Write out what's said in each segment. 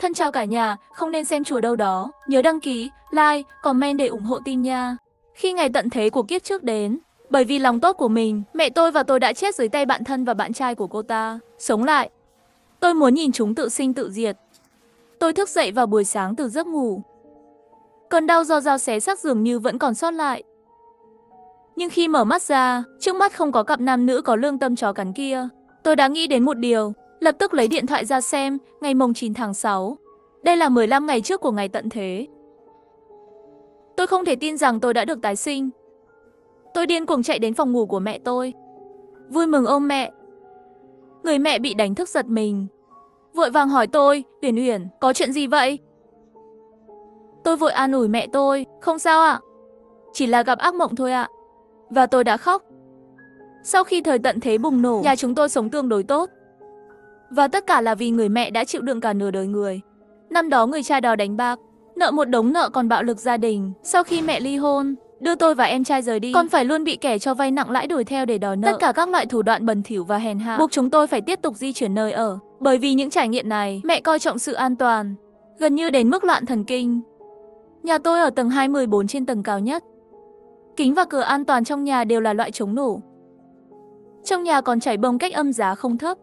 Thân chào cả nhà, không nên xem chùa đâu đó. Nhớ đăng ký, like, comment để ủng hộ team nha. Khi ngày tận thế của kiếp trước đến, bởi vì lòng tốt của mình, mẹ tôi và tôi đã chết dưới tay bạn thân và bạn trai của cô ta. Sống lại. Tôi muốn nhìn chúng tự sinh tự diệt. Tôi thức dậy vào buổi sáng từ giấc ngủ. Cơn đau do dao xé xác dường như vẫn còn sót lại. Nhưng khi mở mắt ra, trước mắt không có cặp nam nữ có lương tâm chó cắn kia. Tôi đã nghĩ đến một điều, lập tức lấy điện thoại ra xem, ngày mùng 9 tháng 6. Đây là 15 ngày trước của ngày tận thế. Tôi không thể tin rằng tôi đã được tái sinh. Tôi điên cuồng chạy đến phòng ngủ của mẹ tôi. Vui mừng ôm mẹ. Người mẹ bị đánh thức giật mình. Vội vàng hỏi tôi, Uyển Uyển, có chuyện gì vậy? Tôi vội an ủi mẹ tôi, không sao ạ. Chỉ là gặp ác mộng thôi ạ. Và tôi đã khóc. Sau khi thời tận thế bùng nổ, nhà chúng tôi sống tương đối tốt. Và tất cả là vì người mẹ đã chịu đựng cả nửa đời người. Năm đó người cha đó đánh bạc, nợ một đống nợ còn bạo lực gia đình. Sau khi mẹ ly hôn, đưa tôi và em trai rời đi, còn phải luôn bị kẻ cho vay nặng lãi đuổi theo để đòi nợ. Tất cả các loại thủ đoạn bẩn thỉu và hèn hạ buộc chúng tôi phải tiếp tục di chuyển nơi ở. Bởi vì những trải nghiệm này, mẹ coi trọng sự an toàn, gần như đến mức loạn thần kinh. Nhà tôi ở tầng 214 trên tầng cao nhất. Kính và cửa an toàn trong nhà đều là loại chống nổ. Trong nhà còn chảy bông cách âm giá không thấp.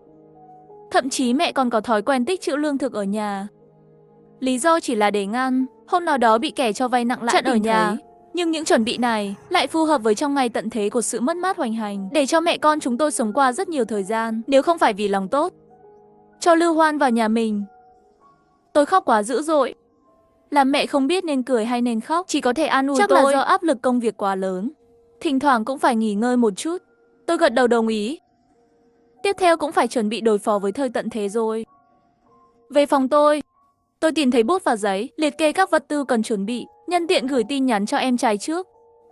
Thậm chí mẹ còn có thói quen tích trữ lương thực ở nhà. Lý do chỉ là để ngăn hôm nào đó bị kẻ cho vay nặng lãi chặn ở nhà. Nhưng những chuẩn bị này lại phù hợp với trong ngày tận thế của sự mất mát hoành hành, để cho mẹ con chúng tôi sống qua rất nhiều thời gian, nếu không phải vì lòng tốt cho Lưu Hoan vào nhà mình. Tôi khóc quá dữ dội, làm mẹ không biết nên cười hay nên khóc, chỉ có thể an ủi tôi. Chắc là do áp lực công việc quá lớn, thỉnh thoảng cũng phải nghỉ ngơi một chút. Tôi gật đầu đồng ý. Tiếp theo cũng phải chuẩn bị đối phó với thời tận thế rồi. Về phòng tôi tìm thấy bút và giấy, liệt kê các vật tư cần chuẩn bị, nhân tiện gửi tin nhắn cho em trai trước,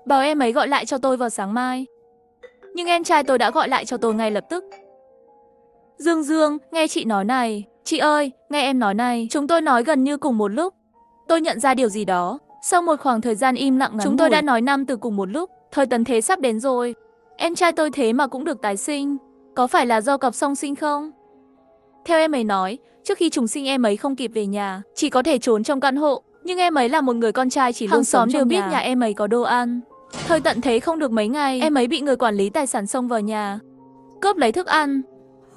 bảo em ấy gọi lại cho tôi vào sáng mai. Nhưng em trai tôi đã gọi lại cho tôi ngay lập tức. Dương Dương, nghe chị nói này. Chị ơi, nghe em nói này. Chúng tôi nói gần như cùng một lúc. Tôi nhận ra điều gì đó. Sau một khoảng thời gian im lặng ngắn chúng tôi đã nói 5 từ cùng một lúc. Thời tận thế sắp đến rồi. Em trai tôi thế mà cũng được tái sinh. Có phải là do cặp song sinh không? Theo em ấy nói, trước khi trùng sinh em ấy không kịp về nhà, chỉ có thể trốn trong căn hộ. Nhưng em ấy là một người con trai chỉ luôn sống trong nhà. Hàng xóm đều biết nhà em ấy có đồ ăn. Thời tận thế không được mấy ngày, em ấy bị người quản lý tài sản xông vào nhà, cướp lấy thức ăn.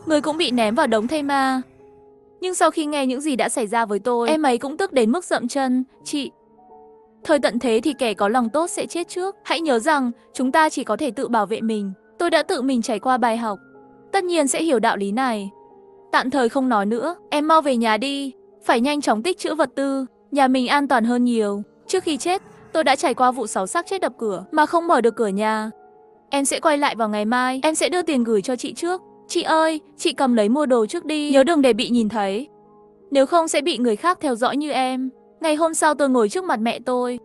Người cũng bị ném vào đống thây ma. Nhưng sau khi nghe những gì đã xảy ra với tôi, em ấy cũng tức đến mức dậm chân. Chị, thời tận thế thì kẻ có lòng tốt sẽ chết trước. Hãy nhớ rằng chúng ta chỉ có thể tự bảo vệ mình. Tôi đã tự mình trải qua bài học, tất nhiên sẽ hiểu đạo lý này. Tạm thời không nói nữa, em mau về nhà đi. Phải nhanh chóng tích trữ vật tư, nhà mình an toàn hơn nhiều. Trước khi chết, tôi đã trải qua vụ 6 xác chết đập cửa mà không mở được cửa nhà. Em sẽ quay lại vào ngày mai, em sẽ đưa tiền gửi cho chị trước. Chị ơi, chị cầm lấy mua đồ trước đi, nhớ đừng để bị nhìn thấy. Nếu không sẽ bị người khác theo dõi như em. Ngày hôm sau tôi ngồi trước mặt mẹ tôi,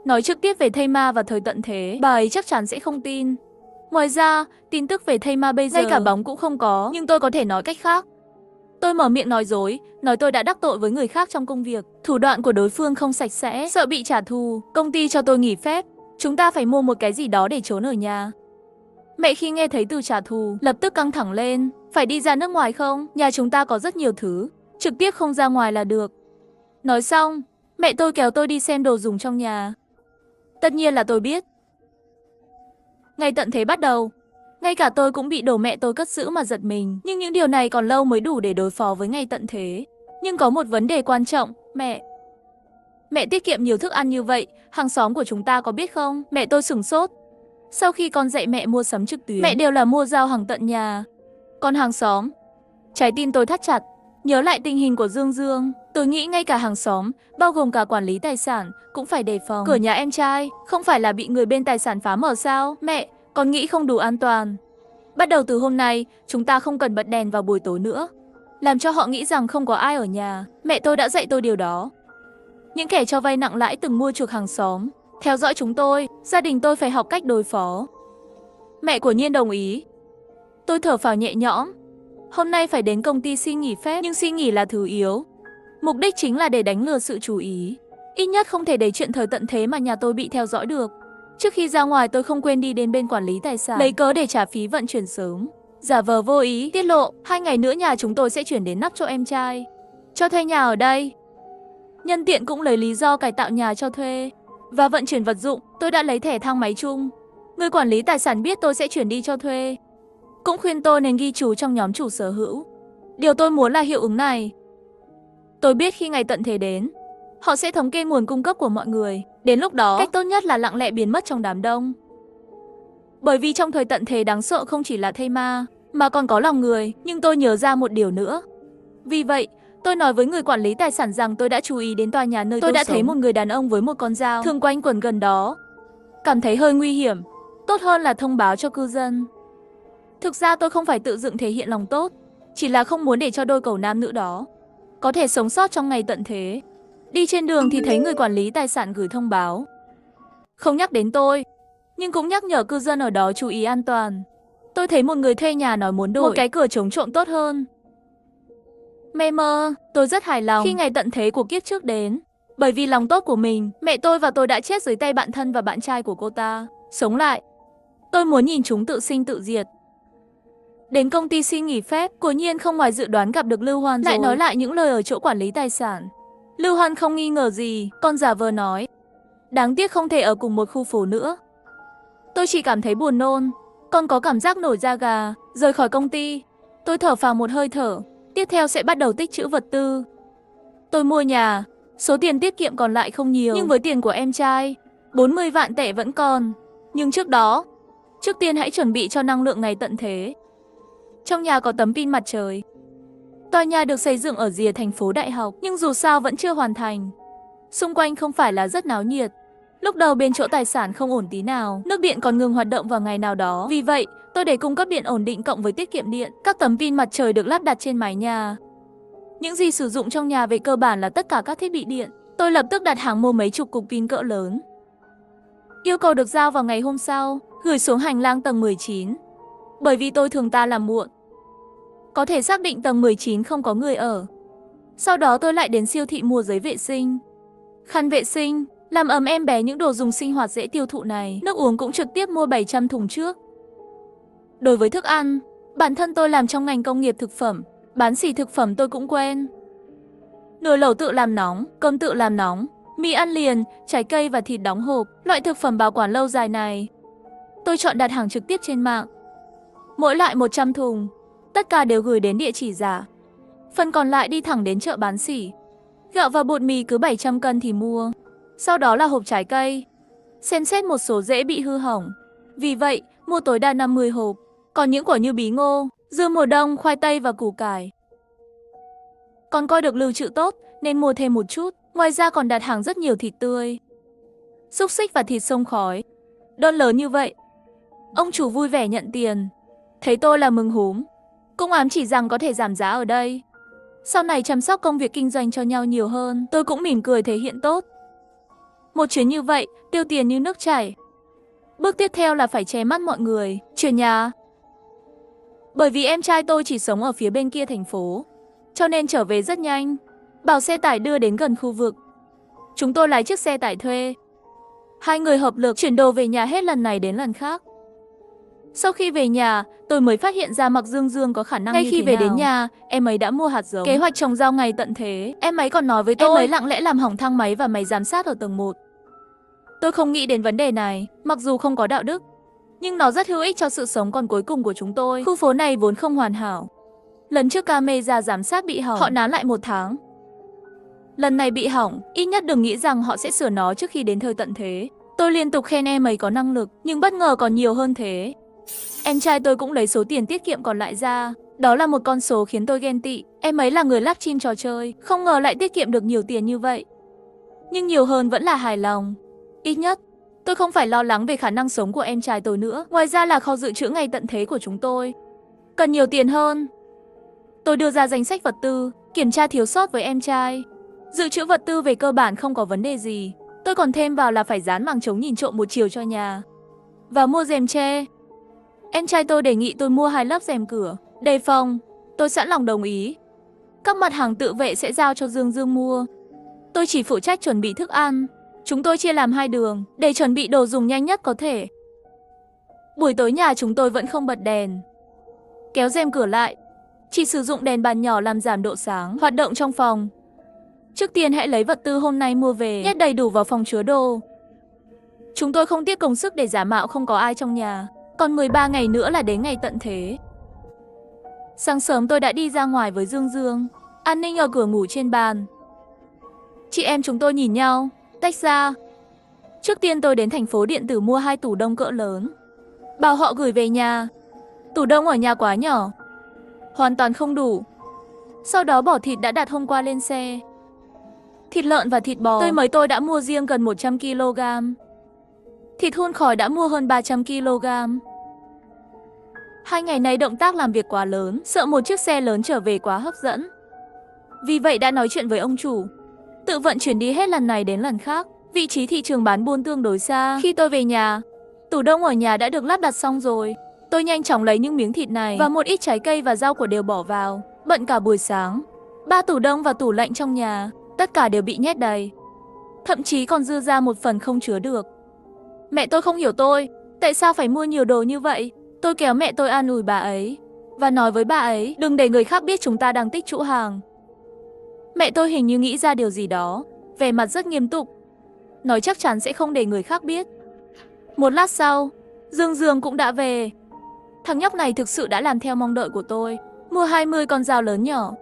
nói trực tiếp về thây ma và thời tận thế. Bà ấy chắc chắn sẽ không tin. Ngoài ra, tin tức về thây ma bây giờ ngay cả bóng cũng không có. Nhưng tôi có thể nói cách khác. Tôi mở miệng nói dối, nói tôi đã đắc tội với người khác trong công việc. Thủ đoạn của đối phương không sạch sẽ, sợ bị trả thù. Công ty cho tôi nghỉ phép. Chúng ta phải mua một cái gì đó để trốn ở nhà. Mẹ khi nghe thấy từ trả thù, lập tức căng thẳng lên. Phải đi ra nước ngoài không? Nhà chúng ta có rất nhiều thứ, trực tiếp không ra ngoài là được. Nói xong, mẹ tôi kéo tôi đi xem đồ dùng trong nhà. Tất nhiên là tôi biết. Ngày tận thế bắt đầu, ngay cả tôi cũng bị đồ mẹ tôi cất giữ mà giật mình. Nhưng những điều này còn lâu mới đủ để đối phó với ngày tận thế. Nhưng có một vấn đề quan trọng, mẹ tiết kiệm nhiều thức ăn như vậy, hàng xóm của chúng ta có biết không? Mẹ tôi sửng sốt. Sau khi con dạy mẹ mua sắm trực tuyến, mẹ đều là mua giao hàng tận nhà. Còn hàng xóm, trái tim tôi thắt chặt. Nhớ lại tình hình của Dương Dương, tôi nghĩ ngay cả hàng xóm, bao gồm cả quản lý tài sản, cũng phải đề phòng. Cửa nhà em trai, không phải là bị người bên tài sản phá mở sao? Mẹ, con nghĩ không đủ an toàn. Bắt đầu từ hôm nay, chúng ta không cần bật đèn vào buổi tối nữa, làm cho họ nghĩ rằng không có ai ở nhà. Mẹ tôi đã dạy tôi điều đó. Những kẻ cho vay nặng lãi từng mua chuộc hàng xóm, theo dõi chúng tôi, gia đình tôi phải học cách đối phó. Mẹ của Nhiên đồng ý. Tôi thở phào nhẹ nhõm. Hôm nay phải đến công ty xin nghỉ phép, nhưng xin nghỉ là thứ yếu. Mục đích chính là để đánh lừa sự chú ý. Ít nhất không thể để chuyện thời tận thế mà nhà tôi bị theo dõi được. Trước khi ra ngoài tôi không quên đi đến bên quản lý tài sản, lấy cớ để trả phí vận chuyển sớm. Giả vờ vô ý, tiết lộ, 2 ngày nữa nhà chúng tôi sẽ chuyển đến nắp cho em trai. Cho thuê nhà ở đây. Nhân tiện cũng lấy lý do cải tạo nhà cho thuê và vận chuyển vật dụng, tôi đã lấy thẻ thang máy chung. Người quản lý tài sản biết tôi sẽ chuyển đi cho thuê, cũng khuyên tôi nên ghi chú trong nhóm chủ sở hữu. Điều tôi muốn là hiệu ứng này. Tôi biết khi ngày tận thế đến, họ sẽ thống kê nguồn cung cấp của mọi người. Đến lúc đó, cách tốt nhất là lặng lẽ biến mất trong đám đông. Bởi vì trong thời tận thế đáng sợ không chỉ là thây ma, mà còn có lòng người. Nhưng tôi nhớ ra một điều nữa. Vì vậy, tôi nói với người quản lý tài sản rằng tôi đã chú ý đến tòa nhà nơi tôi đã thấy một người đàn ông với một con dao thường quanh quẩn gần đó. Cảm thấy hơi nguy hiểm. Tốt hơn là thông báo cho cư dân. Thực ra tôi không phải tự dựng thể hiện lòng tốt, chỉ là không muốn để cho đôi cẩu nam nữ đó có thể sống sót trong ngày tận thế. Đi trên đường thì thấy người quản lý tài sản gửi thông báo. Không nhắc đến tôi, nhưng cũng nhắc nhở cư dân ở đó chú ý an toàn. Tôi thấy một người thuê nhà nói muốn đổi một cái cửa chống trộm tốt hơn. Mê mơ, tôi rất hài lòng khi ngày tận thế của kiếp trước đến. Bởi vì lòng tốt của mình, mẹ tôi và tôi đã chết dưới tay bạn thân và bạn trai của cô ta. Sống lại. Tôi muốn nhìn chúng tự sinh tự diệt. Đến công ty xin nghỉ phép, quả nhiên không ngoài dự đoán gặp được Lưu Hoan rồi. Lại nói lại những lời ở chỗ quản lý tài sản. Lưu Hoan không nghi ngờ gì, con giả vờ nói. Đáng tiếc không thể ở cùng một khu phố nữa. Tôi chỉ cảm thấy buồn nôn, còn có cảm giác nổi da gà. Rời khỏi công ty, tôi thở phào một hơi thở. Tiếp theo sẽ bắt đầu tích trữ vật tư. Tôi mua nhà, số tiền tiết kiệm còn lại không nhiều. Nhưng với tiền của em trai, 40 vạn tệ vẫn còn. Nhưng trước đó, trước tiên hãy chuẩn bị cho năng lượng ngày tận thế. Trong nhà có tấm pin mặt trời. Tòa nhà được xây dựng ở rìa thành phố đại học, nhưng dù sao vẫn chưa hoàn thành. Xung quanh không phải là rất náo nhiệt. Lúc đầu bên chỗ tài sản không ổn tí nào, nước điện còn ngừng hoạt động vào ngày nào đó. Vì vậy, tôi để cung cấp điện ổn định cộng với tiết kiệm điện. Các tấm pin mặt trời được lắp đặt trên mái nhà. Những gì sử dụng trong nhà về cơ bản là tất cả các thiết bị điện. Tôi lập tức đặt hàng mua mấy chục cục pin cỡ lớn. Yêu cầu được giao vào ngày hôm sau, gửi xuống hành lang tầng 19. Bởi vì tôi thường ta làm muộn. Có thể xác định tầng 19 không có người ở. Sau đó tôi lại đến siêu thị mua giấy vệ sinh, khăn vệ sinh, làm ấm em bé những đồ dùng sinh hoạt dễ tiêu thụ này. Nước uống cũng trực tiếp mua 700 thùng trước. Đối với thức ăn, bản thân tôi làm trong ngành công nghiệp thực phẩm, bán xỉ thực phẩm tôi cũng quen. Nồi lẩu tự làm nóng, cơm tự làm nóng, mì ăn liền, trái cây và thịt đóng hộp, loại thực phẩm bảo quản lâu dài này. Tôi chọn đặt hàng trực tiếp trên mạng. Mỗi loại 100 thùng, tất cả đều gửi đến địa chỉ giả. Phần còn lại đi thẳng đến chợ bán sỉ. Gạo và bột mì cứ 700 cân thì mua. Sau đó là hộp trái cây. Xem xét một số dễ bị hư hỏng. Vì vậy, mua tối đa 50 hộp. Còn những quả như bí ngô, dưa mùa đông, khoai tây và củ cải. Còn coi được lưu trữ tốt nên mua thêm một chút. Ngoài ra còn đặt hàng rất nhiều thịt tươi, xúc xích và thịt xông khói. Đơn lớn như vậy. Ông chủ vui vẻ nhận tiền. Thấy tôi là mừng húm. Cũng ám chỉ rằng có thể giảm giá ở đây. Sau này chăm sóc công việc kinh doanh cho nhau nhiều hơn. Tôi cũng mỉm cười thể hiện tốt. Một chuyến như vậy, tiêu tiền như nước chảy. Bước tiếp theo là phải che mắt mọi người, chuyển nhà. Bởi vì em trai tôi chỉ sống ở phía bên kia thành phố, cho nên trở về rất nhanh. Bảo xe tải đưa đến gần khu vực. Chúng tôi lái chiếc xe tải thuê. Hai người hợp lực chuyển đồ về nhà hết lần này đến lần khác. Sau khi về nhà, tôi mới phát hiện ra Mạc Dương Dương có khả năng ngay như khi về đến nhà, em ấy đã mua hạt giống. Kế hoạch trồng rau ngày tận thế. Em ấy còn nói với tôi, em ấy lặng lẽ làm hỏng thang máy và máy giám sát ở tầng 1. Tôi không nghĩ đến vấn đề này, mặc dù không có đạo đức, nhưng nó rất hữu ích cho sự sống còn cuối cùng của chúng tôi. Khu phố này vốn không hoàn hảo. Lần trước camera giám sát bị hỏng, họ nán lại 1 tháng. Lần này bị hỏng, ít nhất đừng nghĩ rằng họ sẽ sửa nó trước khi đến thời tận thế. Tôi liên tục khen em ấy có năng lực, nhưng bất ngờ còn nhiều hơn thế. Em trai tôi cũng lấy số tiền tiết kiệm còn lại ra. Đó là một con số khiến tôi ghen tị. Em ấy là người lắp chim trò chơi, không ngờ lại tiết kiệm được nhiều tiền như vậy. Nhưng nhiều hơn vẫn là hài lòng. Ít nhất, tôi không phải lo lắng về khả năng sống của em trai tôi nữa. Ngoài ra là kho dự trữ ngày tận thế của chúng tôi cần nhiều tiền hơn. Tôi đưa ra danh sách vật tư, kiểm tra thiếu sót với em trai. Dự trữ vật tư về cơ bản không có vấn đề gì. Tôi còn thêm vào là phải dán màng chống nhìn trộm một chiều cho nhà. Và mua rèm tre. Em trai tôi đề nghị tôi mua 2 lớp rèm cửa. Đề phòng, tôi sẵn lòng đồng ý. Các mặt hàng tự vệ sẽ giao cho Dương Dương mua. Tôi chỉ phụ trách chuẩn bị thức ăn. Chúng tôi chia làm 2 đường để chuẩn bị đồ dùng nhanh nhất có thể. Buổi tối nhà chúng tôi vẫn không bật đèn. Kéo rèm cửa lại, chỉ sử dụng đèn bàn nhỏ làm giảm độ sáng hoạt động trong phòng. Trước tiên hãy lấy vật tư hôm nay mua về, nhét đầy đủ vào phòng chứa đồ. Chúng tôi không tiếc công sức để giả mạo không có ai trong nhà. Còn 13 ngày nữa là đến ngày tận thế. Sáng sớm tôi đã đi ra ngoài với Dương Dương. An ninh ở cửa ngủ trên bàn. Chị em chúng tôi nhìn nhau, tách ra. Trước tiên tôi đến thành phố điện tử mua 2 tủ đông cỡ lớn. Bảo họ gửi về nhà. Tủ đông ở nhà quá nhỏ, hoàn toàn không đủ. Sau đó bỏ thịt đã đặt hôm qua lên xe. Thịt lợn và thịt bò tươi mới tôi đã mua riêng gần 100 kg. Thịt hun khói đã mua hơn 300 kg. 2 ngày nay động tác làm việc quá lớn, sợ một chiếc xe lớn trở về quá hấp dẫn. Vì vậy đã nói chuyện với ông chủ, tự vận chuyển đi hết lần này đến lần khác. Vị trí thị trường bán buôn tương đối xa. Khi tôi về nhà, tủ đông ở nhà đã được lắp đặt xong rồi. Tôi nhanh chóng lấy những miếng thịt này và một ít trái cây và rau quả đều bỏ vào. Bận cả buổi sáng. 3 tủ đông và tủ lạnh trong nhà, tất cả đều bị nhét đầy. Thậm chí còn dư ra một phần không chứa được. Mẹ tôi không hiểu tôi, tại sao phải mua nhiều đồ như vậy. Tôi kéo mẹ tôi an ủi bà ấy và nói với bà ấy đừng để người khác biết chúng ta đang tích trữ hàng. Mẹ tôi hình như nghĩ ra điều gì đó, vẻ mặt rất nghiêm túc, nói chắc chắn sẽ không để người khác biết. Một lát sau, Dương Dương cũng đã về. Thằng nhóc này thực sự đã làm theo mong đợi của tôi, mua 20 con dao lớn nhỏ.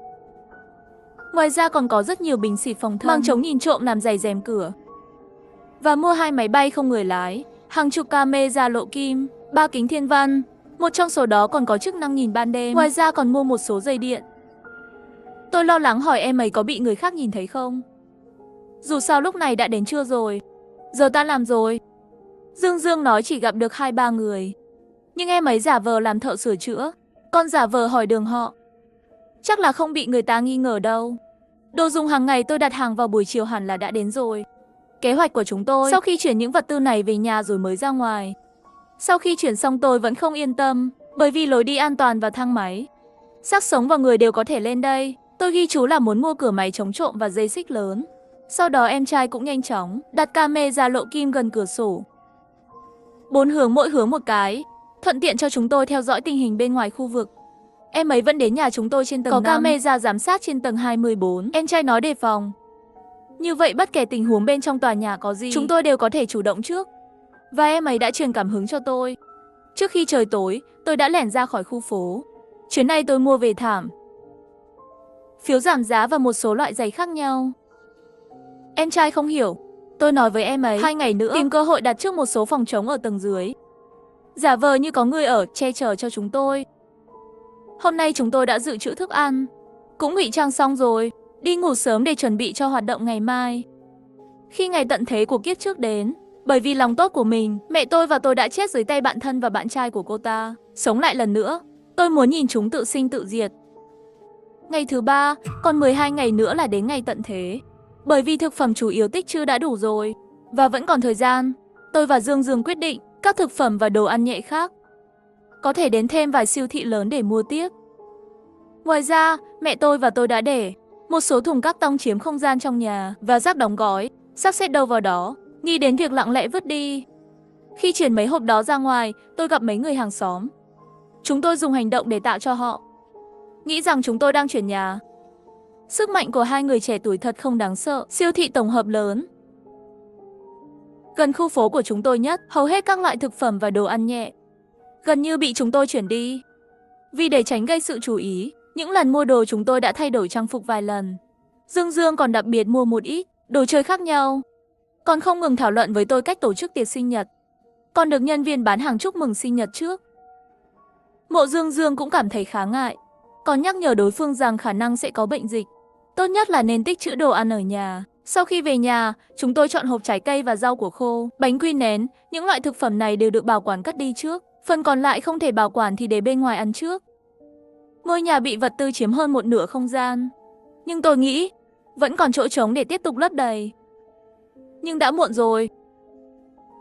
Ngoài ra còn có rất nhiều bình xịt phòng thân, mang chống nhìn trộm làm dày rèm cửa. Và mua 2 máy bay không người lái, hàng chục camera lộ kim, 3 kính thiên văn. Một trong số đó còn có chức năng nhìn ban đêm. Ngoài ra còn mua một số dây điện. Tôi lo lắng hỏi em ấy có bị người khác nhìn thấy không. Dù sao lúc này đã đến trưa rồi, giờ ta làm rồi. Dương Dương nói chỉ gặp được 2-3 người, nhưng em ấy giả vờ làm thợ sửa chữa, còn giả vờ hỏi đường họ. Chắc là không bị người ta nghi ngờ đâu. Đồ dùng hàng ngày tôi đặt hàng vào buổi chiều hẳn là đã đến rồi. Kế hoạch của chúng tôi sau khi chuyển những vật tư này về nhà rồi mới ra ngoài. Sau khi chuyển xong tôi vẫn không yên tâm, bởi vì lối đi an toàn và thang máy, xác sống và người đều có thể lên đây. Tôi ghi chú là muốn mua cửa máy chống trộm và dây xích lớn. Sau đó em trai cũng nhanh chóng đặt camera lộ kim gần cửa sổ. 4 hướng mỗi hướng một cái, thuận tiện cho chúng tôi theo dõi tình hình bên ngoài khu vực. Em ấy vẫn đến nhà chúng tôi trên tầng 5. Có camera giám sát trên tầng 24. Em trai nói đề phòng. Như vậy bất kể tình huống bên trong tòa nhà có gì, chúng tôi đều có thể chủ động trước. Và em ấy đã truyền cảm hứng cho tôi. Trước khi trời tối, tôi đã lẻn ra khỏi khu phố. Chuyến này tôi mua về thảm, phiếu giảm giá và một số loại giày khác nhau. Em trai không hiểu. Tôi nói với em ấy 2 ngày nữa tìm cơ hội đặt trước một số phòng trống ở tầng dưới, giả vờ như có người ở che chở cho chúng tôi. Hôm nay chúng tôi đã dự trữ thức ăn, cũng ngụy trang xong rồi, đi ngủ sớm để chuẩn bị cho hoạt động ngày mai. Khi ngày tận thế của kiếp trước đến, bởi vì lòng tốt của mình, mẹ tôi và tôi đã chết dưới tay bạn thân và bạn trai của cô ta. Sống lại lần nữa, tôi muốn nhìn chúng tự sinh tự diệt. Ngày thứ 3, còn 12 ngày nữa là đến ngày tận thế. Bởi vì thực phẩm chủ yếu tích trữ đã đủ rồi, và vẫn còn thời gian, tôi và Dương Dương quyết định các thực phẩm và đồ ăn nhẹ khác có thể đến thêm vài siêu thị lớn để mua tiếp. Ngoài ra, mẹ tôi và tôi đã để một số thùng các tông chiếm không gian trong nhà và rác đóng gói, sắp xếp đâu vào đó, nghĩ đến việc lặng lẽ vứt đi. Khi chuyển mấy hộp đó ra ngoài, tôi gặp mấy người hàng xóm. Chúng tôi dùng hành động để tạo cho họ nghĩ rằng chúng tôi đang chuyển nhà. Sức mạnh của 2 người trẻ tuổi thật không đáng sợ. Siêu thị tổng hợp lớn gần khu phố của chúng tôi nhất, hầu hết các loại thực phẩm và đồ ăn nhẹ gần như bị chúng tôi chuyển đi. Vì để tránh gây sự chú ý, những lần mua đồ chúng tôi đã thay đổi trang phục vài lần. Dương Dương còn đặc biệt mua một ít đồ chơi khác nhau, còn không ngừng thảo luận với tôi cách tổ chức tiệc sinh nhật. Còn được nhân viên bán hàng chúc mừng sinh nhật trước. Mộ Dương Dương cũng cảm thấy khá ngại, còn nhắc nhở đối phương rằng khả năng sẽ có bệnh dịch. Tốt nhất là nên tích trữ đồ ăn ở nhà. Sau khi về nhà, chúng tôi chọn hộp trái cây và rau củ khô, bánh quy nén. Những loại thực phẩm này đều được bảo quản cất đi trước. Phần còn lại không thể bảo quản thì để bên ngoài ăn trước. Ngôi nhà bị vật tư chiếm hơn một nửa không gian, nhưng tôi nghĩ vẫn còn chỗ trống để tiếp tục lấp đầy. Nhưng đã muộn rồi,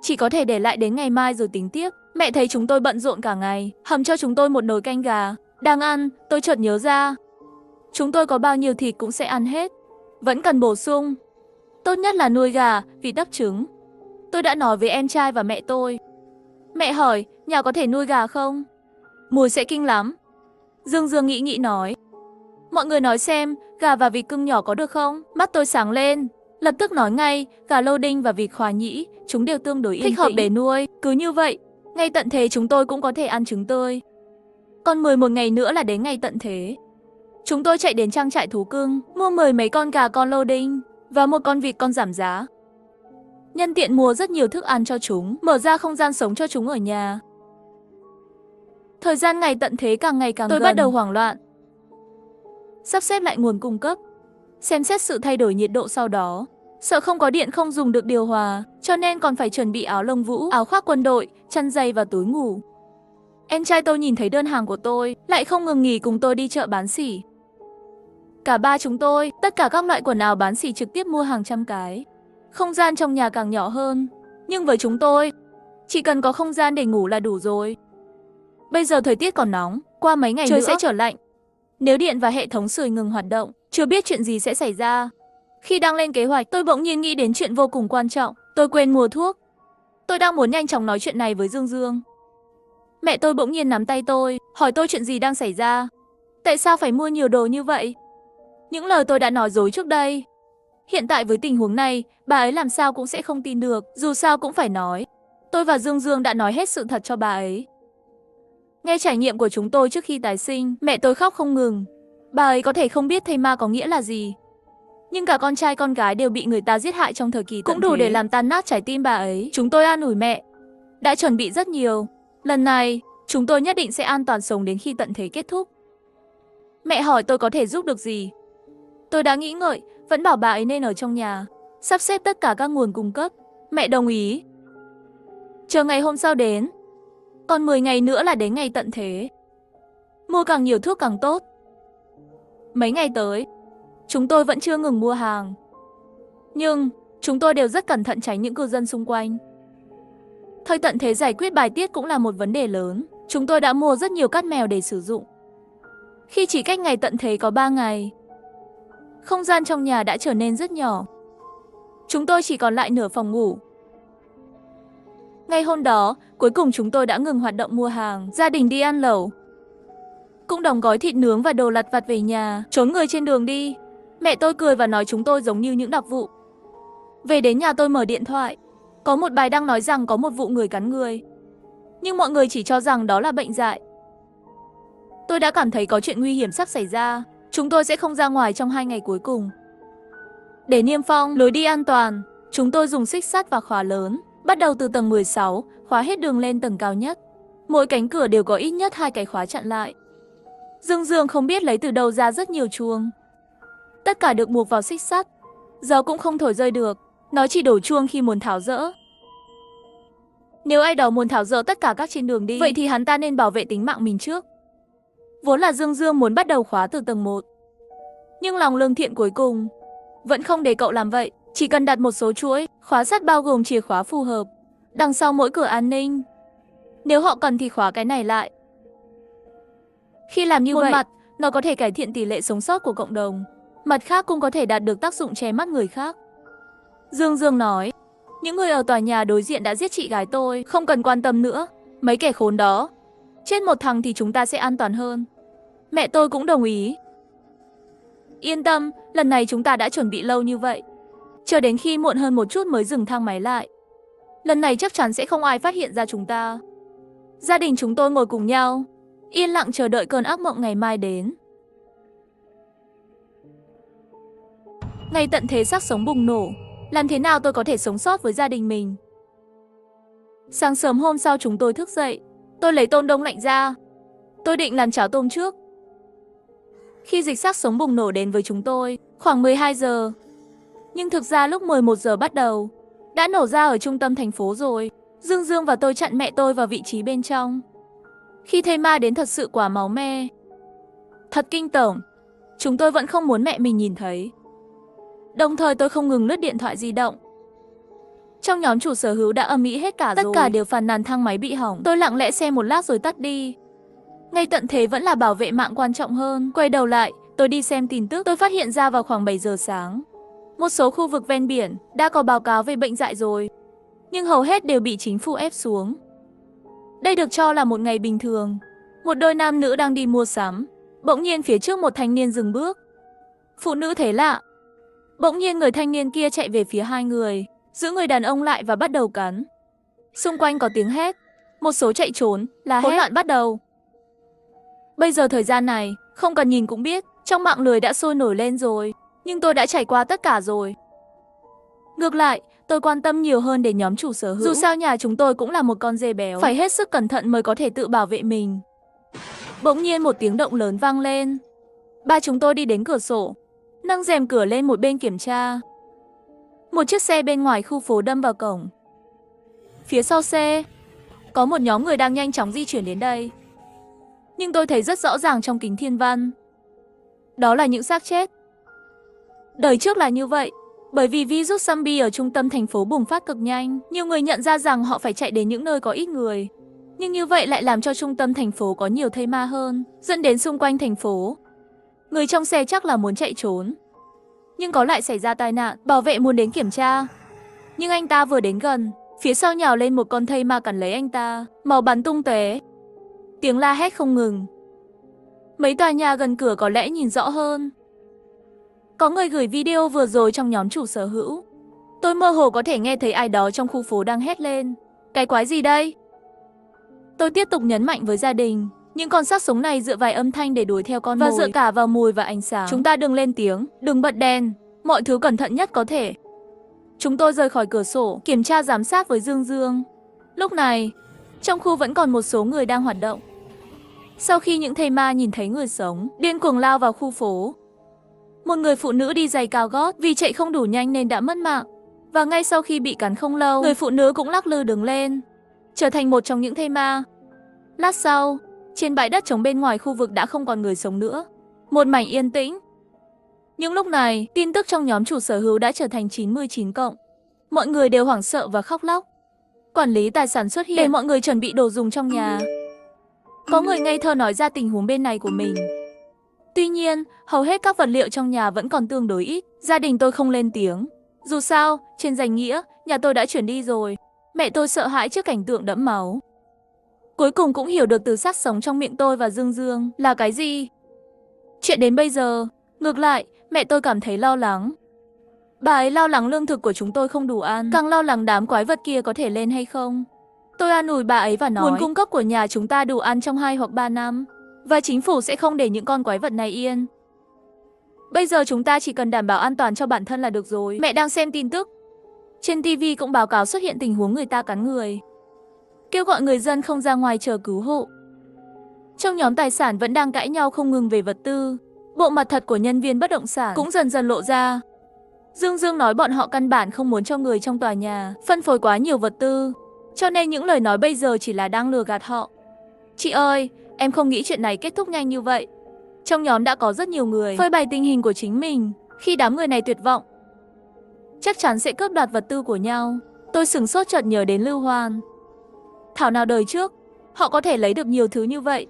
chỉ có thể để lại đến ngày mai rồi tính tiếp. Mẹ thấy chúng tôi bận rộn cả ngày, hầm cho chúng tôi một nồi canh gà. Đang ăn, tôi chợt nhớ ra, chúng tôi có bao nhiêu thịt cũng sẽ ăn hết, vẫn cần bổ sung. Tốt nhất là nuôi gà, vịt đắp trứng. Tôi đã nói với em trai và mẹ tôi. Mẹ hỏi, nhà có thể nuôi gà không? Mùi sẽ kinh lắm. Dương Dương nghĩ nói. Mọi người nói xem, gà và vịt cưng nhỏ có được không? Mắt tôi sáng lên, lập tức nói ngay, gà lô đinh và vịt khóa nhĩ, chúng đều tương đối thích hợp để nuôi. Cứ như vậy, ngay tận thế chúng tôi cũng có thể ăn trứng tươi. Còn 11 ngày nữa là đến ngày tận thế. Chúng tôi chạy đến trang trại thú cưng, mua 10 mấy con gà con lô đinh và một con vịt con giảm giá. Nhân tiện mua rất nhiều thức ăn cho chúng, mở ra không gian sống cho chúng ở nhà. Thời gian ngày tận thế càng ngày càng gần. Tôi bắt đầu hoảng loạn. Sắp xếp lại nguồn cung cấp, xem xét sự thay đổi nhiệt độ sau đó. Sợ không có điện không dùng được điều hòa, cho nên còn phải chuẩn bị áo lông vũ, áo khoác quân đội, chăn giày và túi ngủ. Em trai tôi nhìn thấy đơn hàng của tôi, lại không ngừng nghỉ cùng tôi đi chợ bán sỉ. Cả ba chúng tôi, tất cả các loại quần áo bán sỉ trực tiếp mua hàng trăm cái. Không gian trong nhà càng nhỏ hơn, nhưng với chúng tôi, chỉ cần có không gian để ngủ là đủ rồi. Bây giờ thời tiết còn nóng, qua mấy ngày nữa sẽ trở lạnh. Nếu điện và hệ thống sưởi ngừng hoạt động, chưa biết chuyện gì sẽ xảy ra. Khi đang lên kế hoạch, tôi bỗng nhiên nghĩ đến chuyện vô cùng quan trọng. Tôi quên mua thuốc. Tôi đang muốn nhanh chóng nói chuyện này với Dương Dương. Mẹ tôi bỗng nhiên nắm tay tôi, hỏi tôi chuyện gì đang xảy ra. Tại sao phải mua nhiều đồ như vậy? Những lời tôi đã nói dối trước đây. Hiện tại với tình huống này, bà ấy làm sao cũng sẽ không tin được, dù sao cũng phải nói. Tôi và Dương Dương đã nói hết sự thật cho bà ấy. Nghe trải nghiệm của chúng tôi trước khi tái sinh, mẹ tôi khóc không ngừng. Bà ấy có thể không biết thây ma có nghĩa là gì, nhưng cả con trai con gái đều bị người ta giết hại trong thời kỳ tận thế, cũng đủ để làm tan nát trái tim bà ấy. Chúng tôi an ủi mẹ, đã chuẩn bị rất nhiều. Lần này, chúng tôi nhất định sẽ an toàn sống đến khi tận thế kết thúc. Mẹ hỏi tôi có thể giúp được gì. Tôi đã nghĩ ngợi, vẫn bảo bà ấy nên ở trong nhà, sắp xếp tất cả các nguồn cung cấp. Mẹ đồng ý. Chờ ngày hôm sau đến. Còn 10 ngày nữa là đến ngày tận thế. Mua càng nhiều thuốc càng tốt. Mấy ngày tới, chúng tôi vẫn chưa ngừng mua hàng. Nhưng, chúng tôi đều rất cẩn thận tránh những cư dân xung quanh. Thời tận thế giải quyết bài tiết cũng là một vấn đề lớn. Chúng tôi đã mua rất nhiều cát mèo để sử dụng. Khi chỉ cách ngày tận thế có 3 ngày, không gian trong nhà đã trở nên rất nhỏ. Chúng tôi chỉ còn lại nửa phòng ngủ. Ngày hôm đó, cuối cùng chúng tôi đã ngừng hoạt động mua hàng. Gia đình đi ăn lẩu, cũng đóng gói thịt nướng và đồ lặt vặt về nhà, trốn người trên đường đi. Mẹ tôi cười và nói chúng tôi giống như những đặc vụ. Về đến nhà tôi mở điện thoại, có một bài đăng nói rằng có một vụ người cắn người, nhưng mọi người chỉ cho rằng đó là bệnh dại. Tôi đã cảm thấy có chuyện nguy hiểm sắp xảy ra. Chúng tôi sẽ không ra ngoài trong 2 ngày cuối cùng. Để niêm phong lối đi an toàn, chúng tôi dùng xích sắt và khóa lớn, bắt đầu từ tầng 16, khóa hết đường lên tầng cao nhất. Mỗi cánh cửa đều có ít nhất 2 cái khóa chặn lại. Dương Dương không biết lấy từ đâu ra rất nhiều chuông. Tất cả được buộc vào xích sắt, gió cũng không thổi rơi được, nó chỉ đổ chuông khi muốn tháo dỡ. Nếu ai đó muốn tháo dỡ tất cả các trên đường đi, vậy thì hắn ta nên bảo vệ tính mạng mình trước. Vốn là Dương Dương muốn bắt đầu khóa từ tầng 1, nhưng lòng lương thiện cuối cùng vẫn không để cậu làm vậy. Chỉ cần đặt một số chuỗi khóa sắt bao gồm chìa khóa phù hợp đằng sau mỗi cửa an ninh. Nếu họ cần thì khóa cái này lại. Khi làm như vậy, mặt, nó có thể cải thiện tỷ lệ sống sót của cộng đồng. Mặt khác cũng có thể đạt được tác dụng che mắt người khác. Dương Dương nói, những người ở tòa nhà đối diện đã giết chị gái tôi, không cần quan tâm nữa. Mấy kẻ khốn đó, chết một thằng thì chúng ta sẽ an toàn hơn. Mẹ tôi cũng đồng ý. Yên tâm, lần này chúng ta đã chuẩn bị lâu như vậy. Chờ đến khi muộn hơn một chút mới dừng thang máy lại. Lần này chắc chắn sẽ không ai phát hiện ra chúng ta. Gia đình chúng tôi ngồi cùng nhau, yên lặng chờ đợi cơn ác mộng ngày mai đến. Ngày tận thế xác sống bùng nổ. Làm thế nào tôi có thể sống sót với gia đình mình? Sáng sớm hôm sau chúng tôi thức dậy. Tôi lấy tôm đông lạnh ra. Tôi định làm cháo tôm trước. Khi dịch xác sống bùng nổ đến với chúng tôi, khoảng 12 giờ. Nhưng thực ra lúc 11 giờ bắt đầu, đã nổ ra ở trung tâm thành phố rồi. Dương Dương và tôi chặn mẹ tôi vào vị trí bên trong. Khi thây ma đến thật sự quá máu me, thật kinh tởm. Chúng tôi vẫn không muốn mẹ mình nhìn thấy. Đồng thời tôi không ngừng lướt điện thoại di động. Trong nhóm chủ sở hữu đã âm ĩ hết cả rồi. Tất cả đều phàn nàn thang máy bị hỏng. Tôi lặng lẽ xem một lát rồi tắt đi. Ngay tận thế vẫn là bảo vệ mạng quan trọng hơn. Quay đầu lại, tôi đi xem tin tức. Tôi phát hiện ra vào khoảng 7 giờ sáng, một số khu vực ven biển đã có báo cáo về bệnh dại rồi, nhưng hầu hết đều bị chính phủ ép xuống. Đây được cho là một ngày bình thường. Một đôi nam nữ đang đi mua sắm. Bỗng nhiên phía trước một thanh niên dừng bước. Phụ nữ thế lạ. Bỗng nhiên người thanh niên kia chạy về phía hai người, giữ người đàn ông lại và bắt đầu cắn. Xung quanh có tiếng hét, một số chạy trốn, là hỗn loạn bắt đầu. Bây giờ thời gian này, không cần nhìn cũng biết, trong mạng lưới đã sôi nổi lên rồi, nhưng tôi đã trải qua tất cả rồi. Ngược lại, tôi quan tâm nhiều hơn đến nhóm chủ sở hữu. Dù sao nhà chúng tôi cũng là một con dê béo, phải hết sức cẩn thận mới có thể tự bảo vệ mình. Bỗng nhiên một tiếng động lớn vang lên. Ba chúng tôi đi đến cửa sổ, nâng rèm cửa lên một bên kiểm tra. Một chiếc xe bên ngoài khu phố đâm vào cổng. Phía sau xe, có một nhóm người đang nhanh chóng di chuyển đến đây. Nhưng tôi thấy rất rõ ràng trong kính thiên văn. Đó là những xác chết. Đời trước là như vậy. Bởi vì virus zombie ở trung tâm thành phố bùng phát cực nhanh, nhiều người nhận ra rằng họ phải chạy đến những nơi có ít người. Nhưng như vậy lại làm cho trung tâm thành phố có nhiều thây ma hơn, dẫn đến xung quanh thành phố. Người trong xe chắc là muốn chạy trốn. Nhưng có lại xảy ra tai nạn, bảo vệ muốn đến kiểm tra. Nhưng anh ta vừa đến gần, phía sau nhào lên một con thây ma cắn lấy anh ta, máu bắn tung tóe. Tiếng la hét không ngừng. Mấy tòa nhà gần cửa có lẽ nhìn rõ hơn. Có người gửi video vừa rồi trong nhóm chủ sở hữu. Tôi mơ hồ có thể nghe thấy ai đó trong khu phố đang hét lên. Cái quái gì đây? Tôi tiếp tục nhấn mạnh với gia đình. Những con xác sống này dựa vài âm thanh để đuổi theo con mồi. Và dựa cả vào mùi và ánh sáng. Chúng ta đừng lên tiếng, đừng bật đèn. Mọi thứ cẩn thận nhất có thể. Chúng tôi rời khỏi cửa sổ, kiểm tra giám sát với Dương Dương. Lúc này, trong khu vẫn còn một số người đang hoạt động. Sau khi những thây ma nhìn thấy người sống, điên cuồng lao vào khu phố. Một người phụ nữ đi giày cao gót vì chạy không đủ nhanh nên đã mất mạng. Và ngay sau khi bị cắn không lâu, người phụ nữ cũng lắc lư đứng lên, trở thành một trong những thây ma. Lát sau, trên bãi đất trống bên ngoài khu vực đã không còn người sống nữa. Một mảnh yên tĩnh. Nhưng lúc này, tin tức trong nhóm chủ sở hữu đã trở thành 99+. Mọi người đều hoảng sợ và khóc lóc. Quản lý tài sản xuất hiện để mọi người chuẩn bị đồ dùng trong nhà. Có người ngây thơ nói ra tình huống bên này của mình. Tuy nhiên, hầu hết các vật liệu trong nhà vẫn còn tương đối ít. Gia đình tôi không lên tiếng. Dù sao, trên danh nghĩa, nhà tôi đã chuyển đi rồi. Mẹ tôi sợ hãi trước cảnh tượng đẫm máu. Cuối cùng cũng hiểu được từ xác sống trong miệng tôi và Dương Dương là cái gì. Chuyện đến bây giờ, ngược lại, mẹ tôi cảm thấy lo lắng. Bà ấy lo lắng lương thực của chúng tôi không đủ ăn, càng lo lắng đám quái vật kia có thể lên hay không. Tôi an ủi bà ấy và nói, nguồn cung cấp của nhà chúng ta đủ ăn trong 2 hoặc 3 năm. Và chính phủ sẽ không để những con quái vật này yên. Bây giờ chúng ta chỉ cần đảm bảo an toàn cho bản thân là được rồi. Mẹ đang xem tin tức. Trên TV cũng báo cáo xuất hiện tình huống người ta cắn người. Kêu gọi người dân không ra ngoài chờ cứu hộ. Trong nhóm tài sản vẫn đang cãi nhau không ngừng về vật tư. Bộ mặt thật của nhân viên bất động sản cũng dần dần lộ ra. Dương Dương nói bọn họ căn bản không muốn cho người trong tòa nhà phân phối quá nhiều vật tư. Cho nên những lời nói bây giờ chỉ là đang lừa gạt họ. Chị ơi, em không nghĩ chuyện này kết thúc nhanh như vậy. Trong nhóm đã có rất nhiều người phơi bày tình hình của chính mình. Khi đám người này tuyệt vọng, chắc chắn sẽ cướp đoạt vật tư của nhau. Tôi sửng sốt chợt nhớ đến Lưu Hoan. Thảo nào đời trước, họ có thể lấy được nhiều thứ như vậy,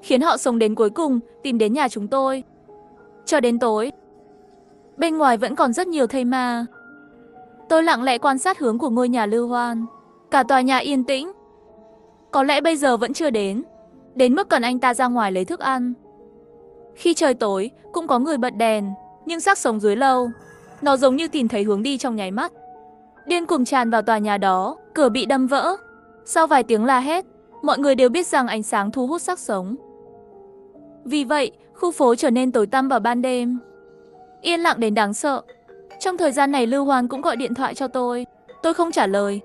khiến họ sống đến cuối cùng, tìm đến nhà chúng tôi. Cho đến tối, bên ngoài vẫn còn rất nhiều thây ma. Tôi lặng lẽ quan sát hướng của ngôi nhà Lưu Hoan. Cả tòa nhà yên tĩnh. Có lẽ bây giờ vẫn chưa đến mức cần anh ta ra ngoài lấy thức ăn. Khi trời tối, cũng có người bật đèn, nhưng xác sống dưới lâu. Nó giống như tìm thấy hướng đi trong nháy mắt. Điên cuồng tràn vào tòa nhà đó, cửa bị đâm vỡ. Sau vài tiếng la hét, mọi người đều biết rằng ánh sáng thu hút xác sống. Vì vậy, khu phố trở nên tối tăm vào ban đêm. Yên lặng đến đáng sợ. Trong thời gian này Lưu Hoan cũng gọi điện thoại cho tôi. Tôi không trả lời.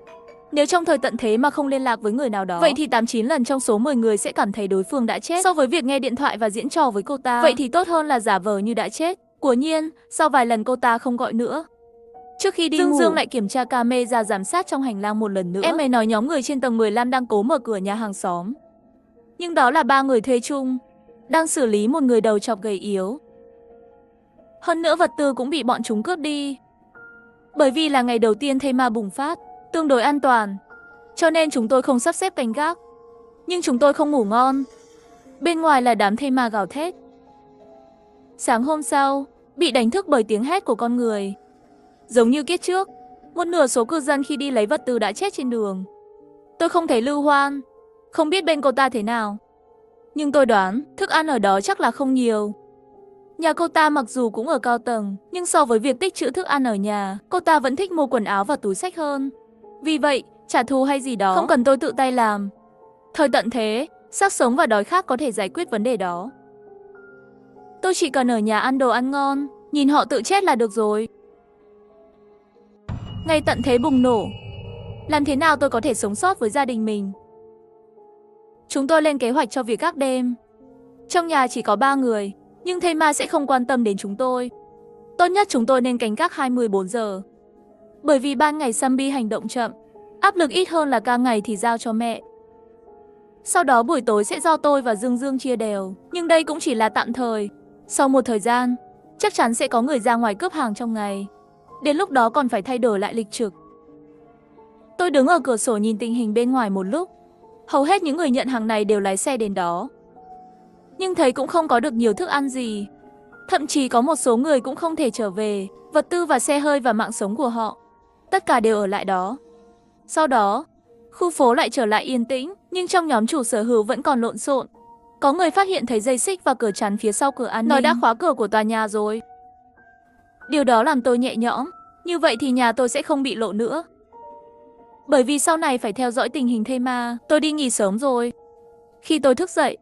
Nếu trong thời tận thế mà không liên lạc với người nào đó, vậy thì 89 lần trong số 10 người sẽ cảm thấy đối phương đã chết. So với việc nghe điện thoại và diễn trò với cô ta, vậy thì tốt hơn là giả vờ như đã chết. Quả nhiên, sau vài lần cô ta không gọi nữa. Trước khi đi ngủ, Dương lại kiểm tra camera giám sát trong hành lang một lần nữa. Em ấy nói nhóm người trên tầng 15 đang cố mở cửa nhà hàng xóm. Nhưng đó là 3 người thuê chung, đang xử lý một người đầu chọc gầy yếu. Hơn nữa vật tư cũng bị bọn chúng cướp đi. Bởi vì là ngày đầu tiên thây ma bùng phát, tương đối an toàn, cho nên chúng tôi không sắp xếp canh gác. Nhưng chúng tôi không ngủ ngon. Bên ngoài là đám thây ma gào thét. Sáng hôm sau, bị đánh thức bởi tiếng hét của con người. Giống như kiếp trước, một nửa số cư dân khi đi lấy vật tư đã chết trên đường. Tôi không thấy Lưu Hoan, không biết bên cô ta thế nào. Nhưng tôi đoán, thức ăn ở đó chắc là không nhiều. Nhà cô ta mặc dù cũng ở cao tầng, nhưng so với việc tích trữ thức ăn ở nhà, cô ta vẫn thích mua quần áo và túi xách hơn. Vì vậy, trả thù hay gì đó, không cần tôi tự tay làm. Thời tận thế, xác sống và đói khát có thể giải quyết vấn đề đó. Tôi chỉ cần ở nhà ăn đồ ăn ngon, nhìn họ tự chết là được rồi. Ngày tận thế bùng nổ. Làm thế nào tôi có thể sống sót với gia đình mình? Chúng tôi lên kế hoạch cho việc gác đêm. Trong nhà chỉ có 3 người, nhưng thây ma sẽ không quan tâm đến chúng tôi. Tốt nhất chúng tôi nên canh gác 24 giờ. Bởi vì ban ngày zombie hành động chậm, áp lực ít hơn là ca ngày thì giao cho mẹ. Sau đó buổi tối sẽ do tôi và Dương Dương chia đều, nhưng đây cũng chỉ là tạm thời. Sau một thời gian, chắc chắn sẽ có người ra ngoài cướp hàng trong ngày. Đến lúc đó còn phải thay đổi lại lịch trực. Tôi đứng ở cửa sổ nhìn tình hình bên ngoài một lúc. Hầu hết những người nhận hàng này đều lái xe đến đó. Nhưng thấy cũng không có được nhiều thức ăn gì. Thậm chí có một số người cũng không thể trở về. Vật tư và xe hơi và mạng sống của họ, tất cả đều ở lại đó. Sau đó, khu phố lại trở lại yên tĩnh, nhưng trong nhóm chủ sở hữu vẫn còn lộn xộn. Có người phát hiện thấy dây xích và cửa chắn phía sau cửa an ninh. Nó đã khóa cửa của tòa nhà rồi. Điều đó làm tôi nhẹ nhõm. Như vậy thì nhà tôi sẽ không bị lộ nữa. Bởi vì sau này phải theo dõi tình hình thây ma, tôi đi nghỉ sớm rồi. Khi tôi thức dậy,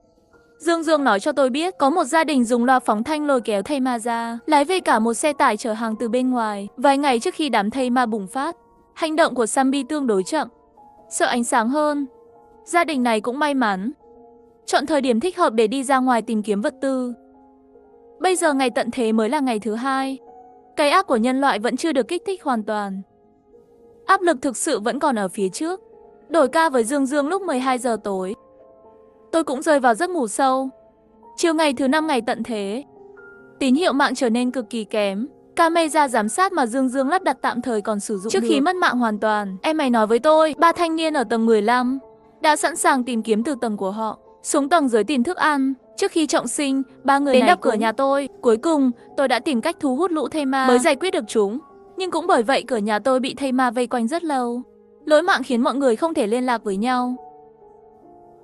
Dương Dương nói cho tôi biết có một gia đình dùng loa phóng thanh lôi kéo thây ma ra, lái về cả một xe tải chở hàng từ bên ngoài. Vài ngày trước khi đám thây ma bùng phát, hành động của zombie tương đối chậm, sợ ánh sáng hơn. Gia đình này cũng may mắn, chọn thời điểm thích hợp để đi ra ngoài tìm kiếm vật tư. Bây giờ ngày tận thế mới là ngày thứ 2. Cái ác của nhân loại vẫn chưa được kích thích hoàn toàn. Áp lực thực sự vẫn còn ở phía trước. Đổi ca với Dương Dương lúc 12 giờ tối. Tôi cũng rơi vào giấc ngủ sâu. Chiều ngày thứ 5 ngày tận thế, tín hiệu mạng trở nên cực kỳ kém. Camera giám sát mà Dương Dương lắp đặt tạm thời còn sử dụng trước khi mất mạng hoàn toàn. Em mày nói với tôi, 3 thanh niên ở tầng 15 đã sẵn sàng tìm kiếm từ tầng của họ xuống tầng dưới tìm thức ăn. Trước khi trọng sinh, 3 người đến đập cửa nhà tôi. Cuối cùng, tôi đã tìm cách thu hút lũ thây ma mới giải quyết được chúng. Nhưng cũng bởi vậy cửa nhà tôi bị thây ma vây quanh rất lâu. Lỗi mạng khiến mọi người không thể liên lạc với nhau.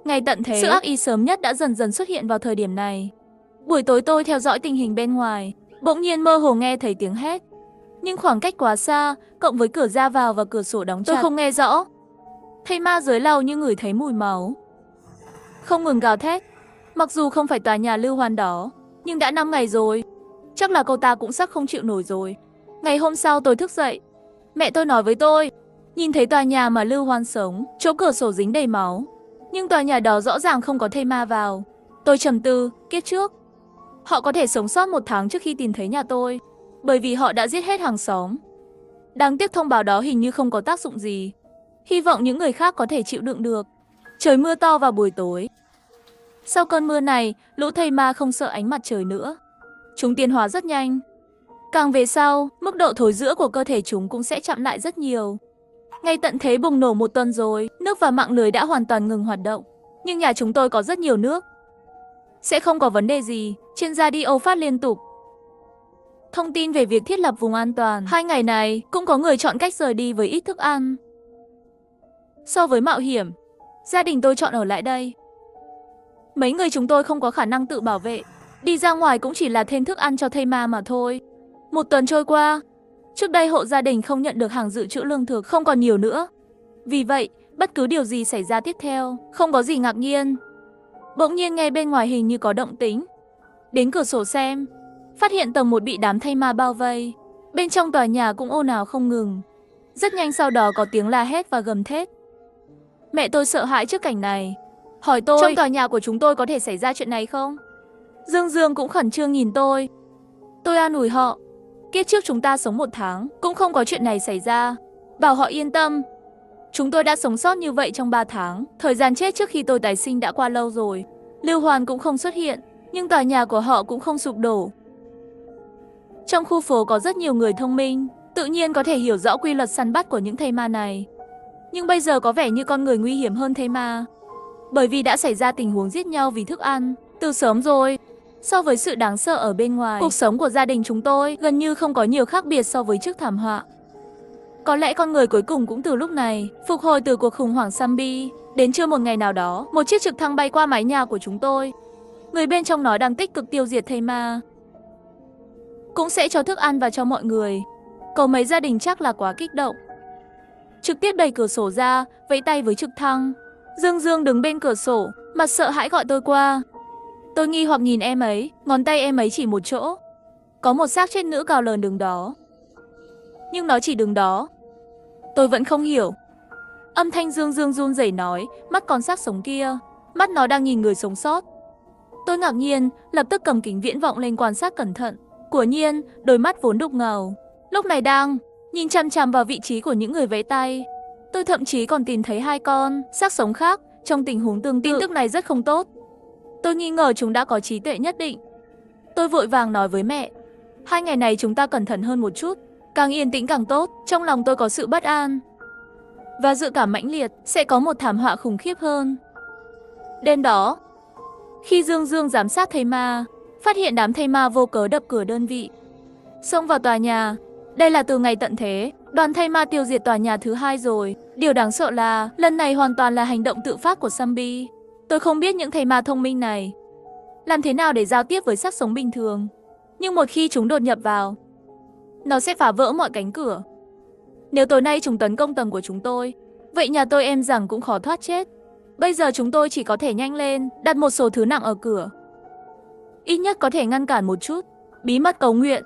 Ngày tận thế, sự ác ý sớm nhất đã dần dần xuất hiện vào thời điểm này. Buổi tối tôi theo dõi tình hình bên ngoài, bỗng nhiên mơ hồ nghe thấy tiếng hét. Nhưng khoảng cách quá xa, cộng với cửa ra vào và cửa sổ đóng chặt, tôi không nghe rõ. Thây ma dưới lầu như ngửi thấy mùi máu, không ngừng gào thét. Mặc dù không phải tòa nhà Lưu Hoan đó, nhưng đã 5 ngày rồi, chắc là cô ta cũng sắp không chịu nổi rồi. Ngày hôm sau tôi thức dậy, mẹ tôi nói với tôi, nhìn thấy tòa nhà mà Lưu Hoan sống, chỗ cửa sổ dính đầy máu. Nhưng tòa nhà đó rõ ràng không có thây ma vào. Tôi trầm tư, kiếp trước, họ có thể sống sót 1 tháng trước khi tìm thấy nhà tôi, bởi vì họ đã giết hết hàng xóm. Đáng tiếc thông báo đó hình như không có tác dụng gì. Hy vọng những người khác có thể chịu đựng được. Trời mưa to vào buổi tối. Sau cơn mưa này, lũ thây ma không sợ ánh mặt trời nữa. Chúng tiến hóa rất nhanh. Càng về sau, mức độ thối rữa của cơ thể chúng cũng sẽ chậm lại rất nhiều. Ngày tận thế bùng nổ 1 tuần rồi, nước và mạng lưới đã hoàn toàn ngừng hoạt động. Nhưng nhà chúng tôi có rất nhiều nước. Sẽ không có vấn đề gì, trên radio phát liên tục thông tin về việc thiết lập vùng an toàn. 2 ngày này, cũng có người chọn cách rời đi với ít thức ăn. So với mạo hiểm, gia đình tôi chọn ở lại đây. Mấy người chúng tôi không có khả năng tự bảo vệ. Đi ra ngoài cũng chỉ là thêm thức ăn cho thây ma mà thôi. 1 tuần trôi qua, trước đây hộ gia đình không nhận được hàng dự trữ lương thực không còn nhiều nữa. Vì vậy, bất cứ điều gì xảy ra tiếp theo, không có gì ngạc nhiên. Bỗng nhiên nghe bên ngoài hình như có động tĩnh. Đến cửa sổ xem, phát hiện tầng 1 bị đám thây ma bao vây. Bên trong tòa nhà cũng ồn ào không ngừng. Rất nhanh sau đó có tiếng la hét và gầm thét. Mẹ tôi sợ hãi trước cảnh này, hỏi tôi, trong tòa nhà của chúng tôi có thể xảy ra chuyện này không? Dương Dương cũng khẩn trương nhìn tôi. Tôi an ủi họ, kiếp trước chúng ta sống 1 tháng, cũng không có chuyện này xảy ra. Bảo họ yên tâm. Chúng tôi đã sống sót như vậy trong 3 tháng. Thời gian chết trước khi tôi tái sinh đã qua lâu rồi. Lưu Hoàn cũng không xuất hiện, nhưng tòa nhà của họ cũng không sụp đổ. Trong khu phố có rất nhiều người thông minh, tự nhiên có thể hiểu rõ quy luật săn bắt của những thây ma này. Nhưng bây giờ có vẻ như con người nguy hiểm hơn thây ma, bởi vì đã xảy ra tình huống giết nhau vì thức ăn từ sớm rồi. So với sự đáng sợ ở bên ngoài, cuộc sống của gia đình chúng tôi gần như không có nhiều khác biệt so với trước thảm họa. Có lẽ con người cuối cùng cũng từ lúc này phục hồi từ cuộc khủng hoảng zombie. Đến trưa một ngày nào đó, một chiếc trực thăng bay qua mái nhà của chúng tôi. Người bên trong nó đang tích cực tiêu diệt thây ma. Cũng sẽ cho thức ăn và cho mọi người. Có mấy gia đình chắc là quá kích động. Trực tiếp đẩy cửa sổ ra, vẫy tay với trực thăng. Dương Dương đứng bên cửa sổ, mặt sợ hãi gọi tôi qua. Tôi nghi hoặc nhìn em ấy, ngón tay em ấy chỉ một chỗ. Có một xác chết nữ cao lớn đứng đó. Nhưng nó chỉ đứng đó. Tôi vẫn không hiểu. Âm thanh Dương Dương run rẩy nói, mắt con xác sống kia. Mắt nó đang nhìn người sống sót. Tôi ngạc nhiên, lập tức cầm kính viễn vọng lên quan sát cẩn thận. Quả nhiên, đôi mắt vốn đục ngầu lúc này đang nhìn chằm chằm vào vị trí của những người vẫy tay. Tôi thậm chí còn tìm thấy 2 con xác sống khác trong tình huống tương tự. Tin tức này rất không tốt. Tôi nghi ngờ chúng đã có trí tuệ nhất định. Tôi vội vàng nói với mẹ, 2 ngày này chúng ta cẩn thận hơn một chút, càng yên tĩnh càng tốt. Trong lòng tôi có sự bất an và dự cảm mãnh liệt sẽ có một thảm họa khủng khiếp hơn. Đêm đó, khi Dương Dương giám sát thây ma, phát hiện đám thây ma vô cớ đập cửa đơn vị, xông vào tòa nhà. Đây là từ ngày tận thế, đoàn thây ma tiêu diệt tòa nhà thứ 2 rồi. Điều đáng sợ là lần này hoàn toàn là hành động tự phát của zombie. Tôi không biết những thây ma thông minh này làm thế nào để giao tiếp với xác sống bình thường. Nhưng một khi chúng đột nhập vào, nó sẽ phá vỡ mọi cánh cửa. Nếu tối nay chúng tấn công tầng của chúng tôi, vậy nhà tôi em rằng cũng khó thoát chết. Bây giờ chúng tôi chỉ có thể nhanh lên, đặt một số thứ nặng ở cửa. Ít nhất có thể ngăn cản một chút. Bí mật cầu nguyện,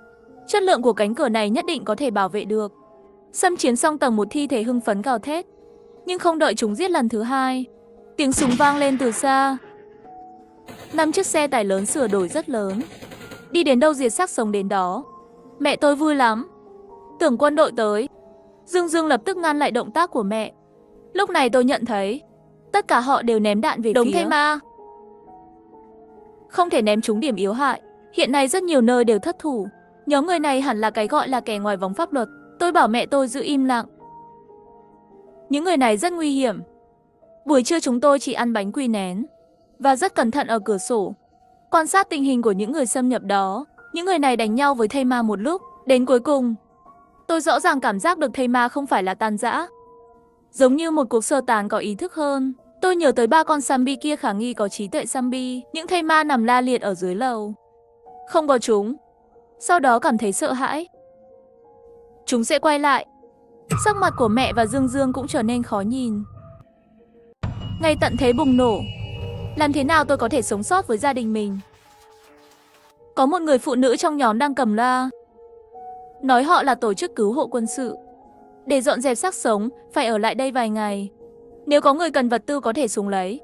chất lượng của cánh cửa này nhất định có thể bảo vệ được. Xâm chiếm xong tầng 1, thi thể hưng phấn gào thét. Nhưng không đợi chúng giết lần thứ 2, tiếng súng vang lên từ xa. 5 chiếc xe tải lớn sửa đổi rất lớn, đi đến đâu diệt xác sống đến đó. Mẹ tôi vui lắm, tưởng quân đội tới. Dương Dương lập tức ngăn lại động tác của mẹ. Lúc này tôi nhận thấy tất cả họ đều ném đạn về đống thây ma. Không thể ném trúng điểm yếu hại. Hiện nay rất nhiều nơi đều thất thủ. Nhóm người này hẳn là cái gọi là kẻ ngoài vòng pháp luật. Tôi bảo mẹ tôi giữ im lặng. Những người này rất nguy hiểm. Buổi trưa chúng tôi chỉ ăn bánh quy nén và rất cẩn thận ở cửa sổ, quan sát tình hình của những người xâm nhập đó. Những người này đánh nhau với thây ma một lúc. Đến cuối cùng, tôi rõ ràng cảm giác được thây ma không phải là tan rã, giống như một cuộc sơ tán có ý thức hơn. Tôi nhớ tới 3 con zombie kia khả nghi có trí tuệ zombie. Những thây ma nằm la liệt ở dưới lầu. Không có chúng. Sau đó cảm thấy sợ hãi. Chúng sẽ quay lại. Sắc mặt của mẹ và Dương Dương cũng trở nên khó nhìn. Ngày tận thế bùng nổ. Làm thế nào tôi có thể sống sót với gia đình mình? Có một người phụ nữ trong nhóm đang cầm loa, nói họ là tổ chức cứu hộ quân sự. Để dọn dẹp xác sống, phải ở lại đây vài ngày. Nếu có người cần vật tư có thể xuống lấy,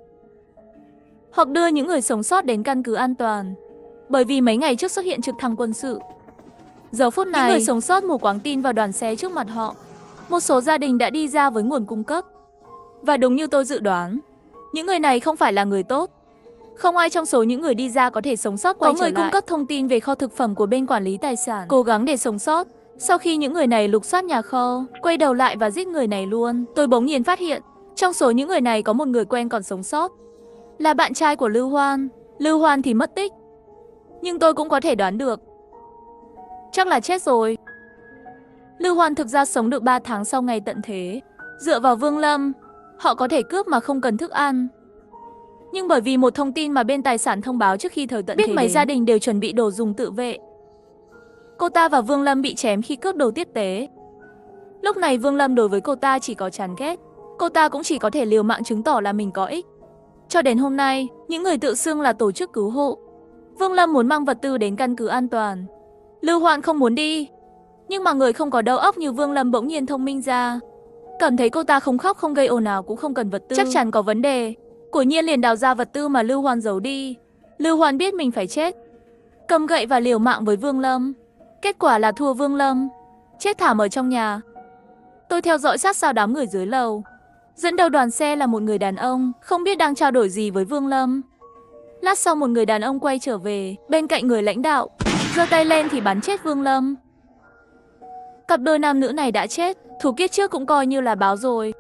hoặc đưa những người sống sót đến căn cứ an toàn. Bởi vì mấy ngày trước xuất hiện trực thăng quân sự. Giờ phút này, những người sống sót mù quáng tin vào đoàn xe trước mặt họ. Một số gia đình đã đi ra với nguồn cung cấp. Và đúng như tôi dự đoán, những người này không phải là người tốt. Không ai trong số những người đi ra có thể sống sót quay trở lại. Có người cung cấp thông tin về kho thực phẩm của bên quản lý tài sản, cố gắng để sống sót. Sau khi những người này lục soát nhà kho, quay đầu lại và giết người này luôn, tôi bỗng nhiên phát hiện, trong số những người này có một người quen còn sống sót. Là bạn trai của Lưu Hoan. Lưu Hoan thì mất tích. Nhưng tôi cũng có thể đoán được, chắc là chết rồi. Lưu Hoan thực ra sống được 3 tháng sau ngày tận thế. Dựa vào Vương Lâm, họ có thể cướp mà không cần thức ăn. Nhưng bởi vì một thông tin mà bên tài sản thông báo trước khi thời tận thế biết mấy gia đình đều chuẩn bị đồ dùng tự vệ. Cô ta và Vương Lâm bị chém khi cướp đồ tiếp tế. Lúc này Vương Lâm đối với cô ta chỉ có chán ghét. Cô ta cũng chỉ có thể liều mạng chứng tỏ là mình có ích. Cho đến hôm nay, những người tự xưng là tổ chức cứu hộ. Vương Lâm muốn mang vật tư đến căn cứ an toàn. Lưu Hoan không muốn đi. Nhưng mà người không có đầu óc như Vương Lâm bỗng nhiên thông minh ra. Cảm thấy cô ta không khóc không gây ồn ào cũng không cần vật tư, chắc chắn có vấn đề. Quả nhiên liền đào ra vật tư mà Lưu Hoan giấu đi. Lưu Hoan biết mình phải chết, cầm gậy và liều mạng với Vương Lâm. Kết quả là thua Vương Lâm, chết thảm ở trong nhà. Tôi theo dõi sát sao đám người dưới lầu. Dẫn đầu đoàn xe là một người đàn ông, không biết đang trao đổi gì với Vương Lâm. Lát sau một người đàn ông quay trở về, bên cạnh người lãnh đạo, giơ tay lên thì bắn chết Vương Lâm. Cặp đôi nam nữ này đã chết, thù kiếp trước cũng coi như là báo rồi.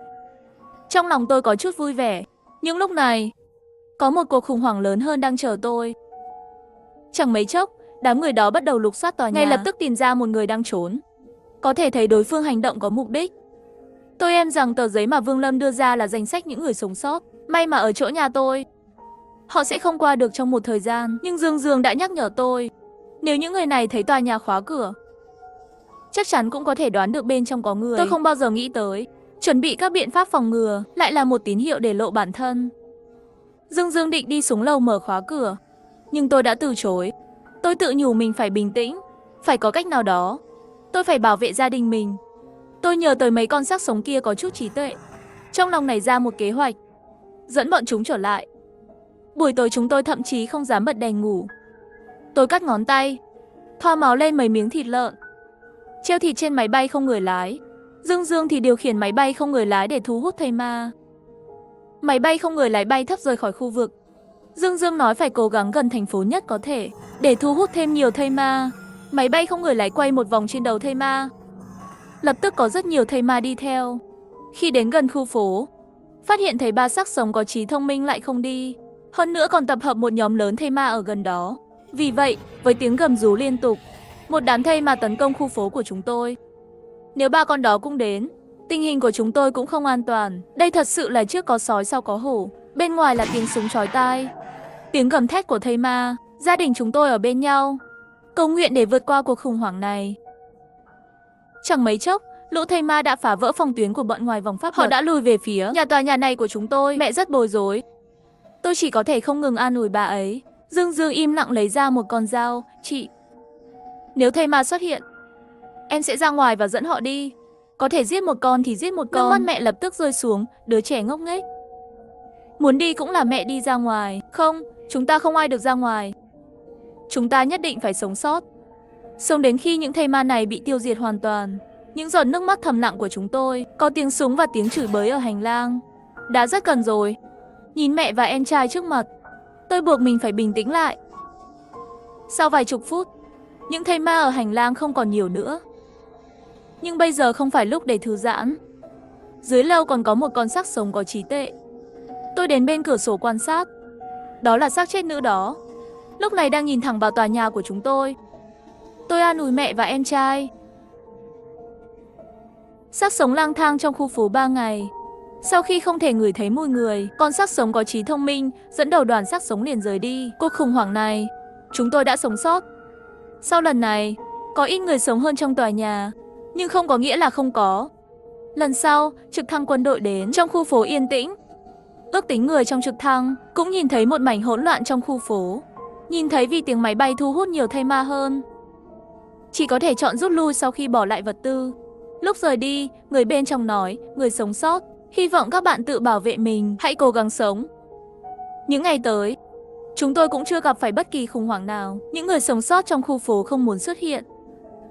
Trong lòng tôi có chút vui vẻ. Nhưng lúc này, có một cuộc khủng hoảng lớn hơn đang chờ tôi. Chẳng mấy chốc, đám người đó bắt đầu lục soát tòa nhà. Ngay lập tức tìm ra một người đang trốn. Có thể thấy đối phương hành động có mục đích. Tôi em rằng tờ giấy mà Vương Lâm đưa ra là danh sách những người sống sót. May mà ở chỗ nhà tôi, họ sẽ không qua được trong một thời gian. Nhưng Dương Dương đã nhắc nhở tôi, nếu những người này thấy tòa nhà khóa cửa, chắc chắn cũng có thể đoán được bên trong có người. Tôi không bao giờ nghĩ tới, chuẩn bị các biện pháp phòng ngừa lại là một tín hiệu để lộ bản thân. Dương Dương định đi xuống lầu mở khóa cửa, nhưng tôi đã từ chối. Tôi tự nhủ mình phải bình tĩnh, phải có cách nào đó. Tôi phải bảo vệ gia đình mình. Tôi nhờ tới mấy con xác sống kia có chút trí tuệ. Trong lòng nảy ra một kế hoạch, dẫn bọn chúng trở lại. Buổi tối chúng tôi thậm chí không dám bật đèn ngủ. Tôi cắt ngón tay, thoa máu lên mấy miếng thịt lợn, treo thịt trên máy bay không người lái. Dương Dương thì điều khiển máy bay không người lái để thu hút thây ma. Máy bay không người lái bay thấp rời khỏi khu vực. Dương Dương nói phải cố gắng gần thành phố nhất có thể để thu hút thêm nhiều thây ma. Máy bay không người lái quay một vòng trên đầu thây ma. Lập tức có rất nhiều thây ma đi theo. Khi đến gần khu phố, phát hiện thấy 3 xác sống có trí thông minh lại không đi. Hơn nữa còn tập hợp một nhóm lớn thây ma ở gần đó. Vì vậy, với tiếng gầm rú liên tục, một đám thây ma tấn công khu phố của chúng tôi. Nếu 3 con đó cũng đến, tình hình của chúng tôi cũng không an toàn. Đây thật sự là trước có sói sau có hổ. Bên ngoài là tiếng súng chói tai, tiếng gầm thét của thây ma. Gia đình chúng tôi ở bên nhau, cầu nguyện để vượt qua cuộc khủng hoảng này. Chẳng mấy chốc, lũ thây ma đã phá vỡ phòng tuyến của bọn ngoài vòng pháp luật. Họ đã lùi về phía tòa nhà này của chúng tôi. Mẹ rất bối rối. Tôi chỉ có thể không ngừng an ủi bà ấy. Dương Dương im lặng lấy ra một con dao. Chị, nếu thây ma xuất hiện, em sẽ ra ngoài và dẫn họ đi. Có thể giết một con thì giết một con. Nước mắt mẹ lập tức rơi xuống. Đứa trẻ ngốc nghếch. Muốn đi cũng là mẹ đi ra ngoài. Không, chúng ta không ai được ra ngoài. Chúng ta nhất định phải sống sót, sống đến khi những thây ma này bị tiêu diệt hoàn toàn. Những giọt nước mắt thầm lặng của chúng tôi. Có tiếng súng và tiếng chửi bới ở hành lang. Đã rất gần rồi. Nhìn mẹ và em trai trước mặt, tôi buộc mình phải bình tĩnh lại. Sau vài chục phút, những thây ma ở hành lang không còn nhiều nữa. Nhưng bây giờ không phải lúc để thư giãn. Dưới lầu còn có một con xác sống có trí tuệ. Tôi đến bên cửa sổ quan sát. Đó là xác chết nữ đó, lúc này đang nhìn thẳng vào tòa nhà của chúng tôi. Tôi an ủi mẹ và em trai. Xác sống lang thang trong khu phố 3 ngày. Sau khi không thể ngửi thấy mùi người, con xác sống có trí thông minh dẫn đầu đoàn xác sống liền rời đi. Cuộc khủng hoảng này, chúng tôi đã sống sót. Sau lần này, có ít người sống hơn trong tòa nhà, nhưng không có nghĩa là không có. Lần sau, trực thăng quân đội đến trong khu phố yên tĩnh. Ước tính người trong trực thăng cũng nhìn thấy một mảnh hỗn loạn trong khu phố. Nhìn thấy vì tiếng máy bay thu hút nhiều thây ma hơn, chỉ có thể chọn rút lui sau khi bỏ lại vật tư. Lúc rời đi, người bên trong nói, người sống sót, hy vọng các bạn tự bảo vệ mình, hãy cố gắng sống. Những ngày tới, chúng tôi cũng chưa gặp phải bất kỳ khủng hoảng nào. Những người sống sót trong khu phố không muốn xuất hiện.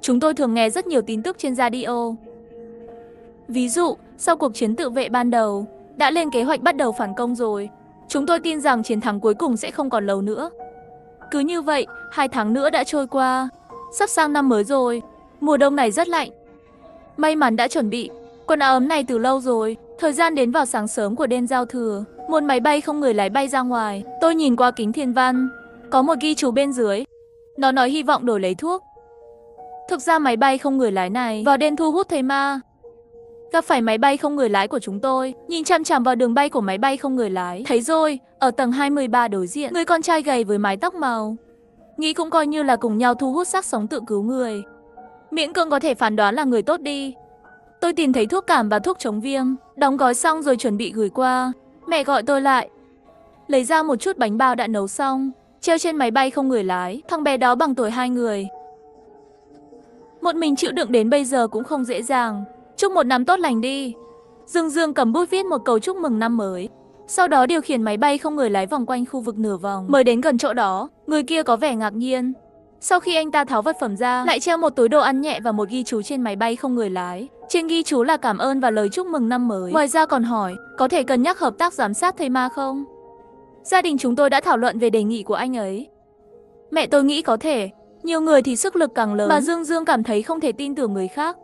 Chúng tôi thường nghe rất nhiều tin tức trên radio. Ví dụ, sau cuộc chiến tự vệ ban đầu, đã lên kế hoạch bắt đầu phản công rồi. Chúng tôi tin rằng chiến thắng cuối cùng sẽ không còn lâu nữa. Cứ như vậy, 2 tháng nữa đã trôi qua. Sắp sang năm mới rồi. Mùa đông này rất lạnh. May mắn đã chuẩn bị quần áo ấm này từ lâu rồi. Thời gian đến vào sáng sớm của đêm giao thừa, một máy bay không người lái bay ra ngoài. Tôi nhìn qua kính thiên văn, có một ghi chú bên dưới. Nó nói hy vọng đổi lấy thuốc. Thực ra máy bay không người lái này vào đêm thu hút thây ma. Gặp phải máy bay không người lái của chúng tôi, nhìn chằm chằm vào đường bay của máy bay không người lái. Thấy rồi, ở tầng 23 đối diện, người con trai gầy với mái tóc màu. Nghĩ cũng coi như là cùng nhau thu hút xác sống tự cứu người. Miễn cưỡng có thể phán đoán là người tốt đi. Tôi tìm thấy thuốc cảm và thuốc chống viêm, đóng gói xong rồi chuẩn bị gửi qua. Mẹ gọi tôi lại, lấy ra một chút bánh bao đã nấu xong, treo trên máy bay không người lái. Thằng bé đó bằng tuổi 2 người. Một mình chịu đựng đến bây giờ cũng không dễ dàng. Chúc một năm tốt lành đi. Dương Dương cầm bút viết một câu chúc mừng năm mới. Sau đó điều khiển máy bay không người lái vòng quanh khu vực nửa vòng. Mới đến gần chỗ đó, người kia có vẻ ngạc nhiên. Sau khi anh ta tháo vật phẩm ra, lại treo một túi đồ ăn nhẹ và một ghi chú trên máy bay không người lái. Trên ghi chú là cảm ơn và lời chúc mừng năm mới. Ngoài ra còn hỏi, có thể cân nhắc hợp tác giám sát thây ma không? Gia đình chúng tôi đã thảo luận về đề nghị của anh ấy. Mẹ tôi nghĩ có thể, nhiều người thì sức lực càng lớn, mà Dương Dương cảm thấy không thể tin tưởng người khác.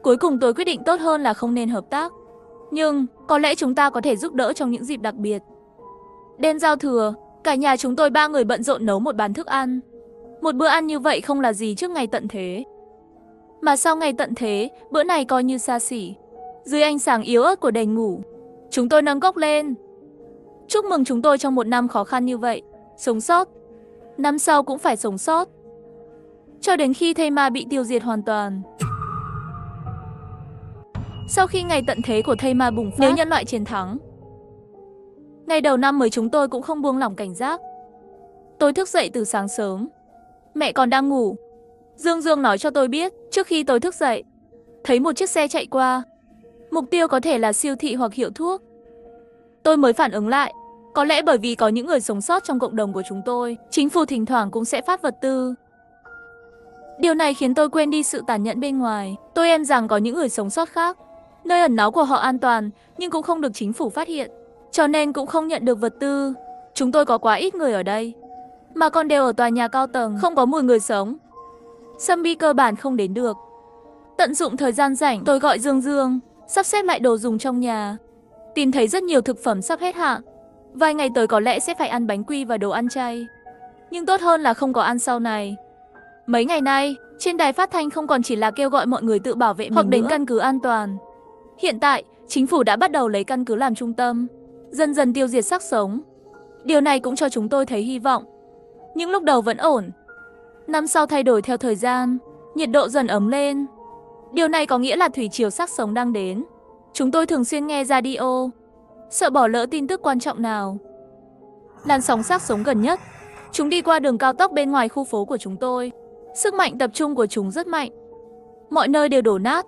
Cuối cùng tôi quyết định tốt hơn là không nên hợp tác. Nhưng, có lẽ chúng ta có thể giúp đỡ trong những dịp đặc biệt. Đêm giao thừa, cả nhà chúng tôi 3 người bận rộn nấu một bàn thức ăn. Một bữa ăn như vậy không là gì trước ngày tận thế. Mà sau ngày tận thế, bữa này coi như xa xỉ. Dưới ánh sáng yếu ớt của đèn ngủ, chúng tôi nâng cốc lên. Chúc mừng chúng tôi trong một năm khó khăn như vậy. Sống sót. Năm sau cũng phải sống sót. Cho đến khi thây ma bị tiêu diệt hoàn toàn. Sau khi ngày tận thế của thây ma bùng phát, nếu nhân loại chiến thắng, ngày đầu năm mới chúng tôi cũng không buông lỏng cảnh giác. Tôi thức dậy từ sáng sớm. Mẹ còn đang ngủ. Dương Dương nói cho tôi biết, trước khi tôi thức dậy, thấy một chiếc xe chạy qua. Mục tiêu có thể là siêu thị hoặc hiệu thuốc. Tôi mới phản ứng lại. Có lẽ bởi vì có những người sống sót trong cộng đồng của chúng tôi, chính phủ thỉnh thoảng cũng sẽ phát vật tư. Điều này khiến tôi quên đi sự tàn nhẫn bên ngoài. Tôi em rằng có những người sống sót khác. Nơi ẩn náu của họ an toàn, nhưng cũng không được chính phủ phát hiện. Cho nên cũng không nhận được vật tư. Chúng tôi có quá ít người ở đây. Mà còn đều ở tòa nhà cao tầng, không có mùi người sống. Zombie cơ bản không đến được. Tận dụng thời gian rảnh, tôi gọi Dương Dương, sắp xếp lại đồ dùng trong nhà. Tìm thấy rất nhiều thực phẩm sắp hết hạn. Vài ngày tới có lẽ sẽ phải ăn bánh quy và đồ ăn chay. Nhưng tốt hơn là không có ăn sau này. Mấy ngày nay, trên đài phát thanh không còn chỉ là kêu gọi mọi người tự bảo vệ mình hoặc đến căn cứ an toàn. Hiện tại, chính phủ đã bắt đầu lấy căn cứ làm trung tâm, dần dần tiêu diệt xác sống. Điều này cũng cho chúng tôi thấy hy vọng. Nhưng lúc đầu vẫn ổn. Năm sau thay đổi theo thời gian, nhiệt độ dần ấm lên. Điều này có nghĩa là thủy triều xác sống đang đến. Chúng tôi thường xuyên nghe radio, sợ bỏ lỡ tin tức quan trọng nào. Làn sóng xác sống gần nhất, chúng đi qua đường cao tốc bên ngoài khu phố của chúng tôi. Sức mạnh tập trung của chúng rất mạnh. Mọi nơi đều đổ nát.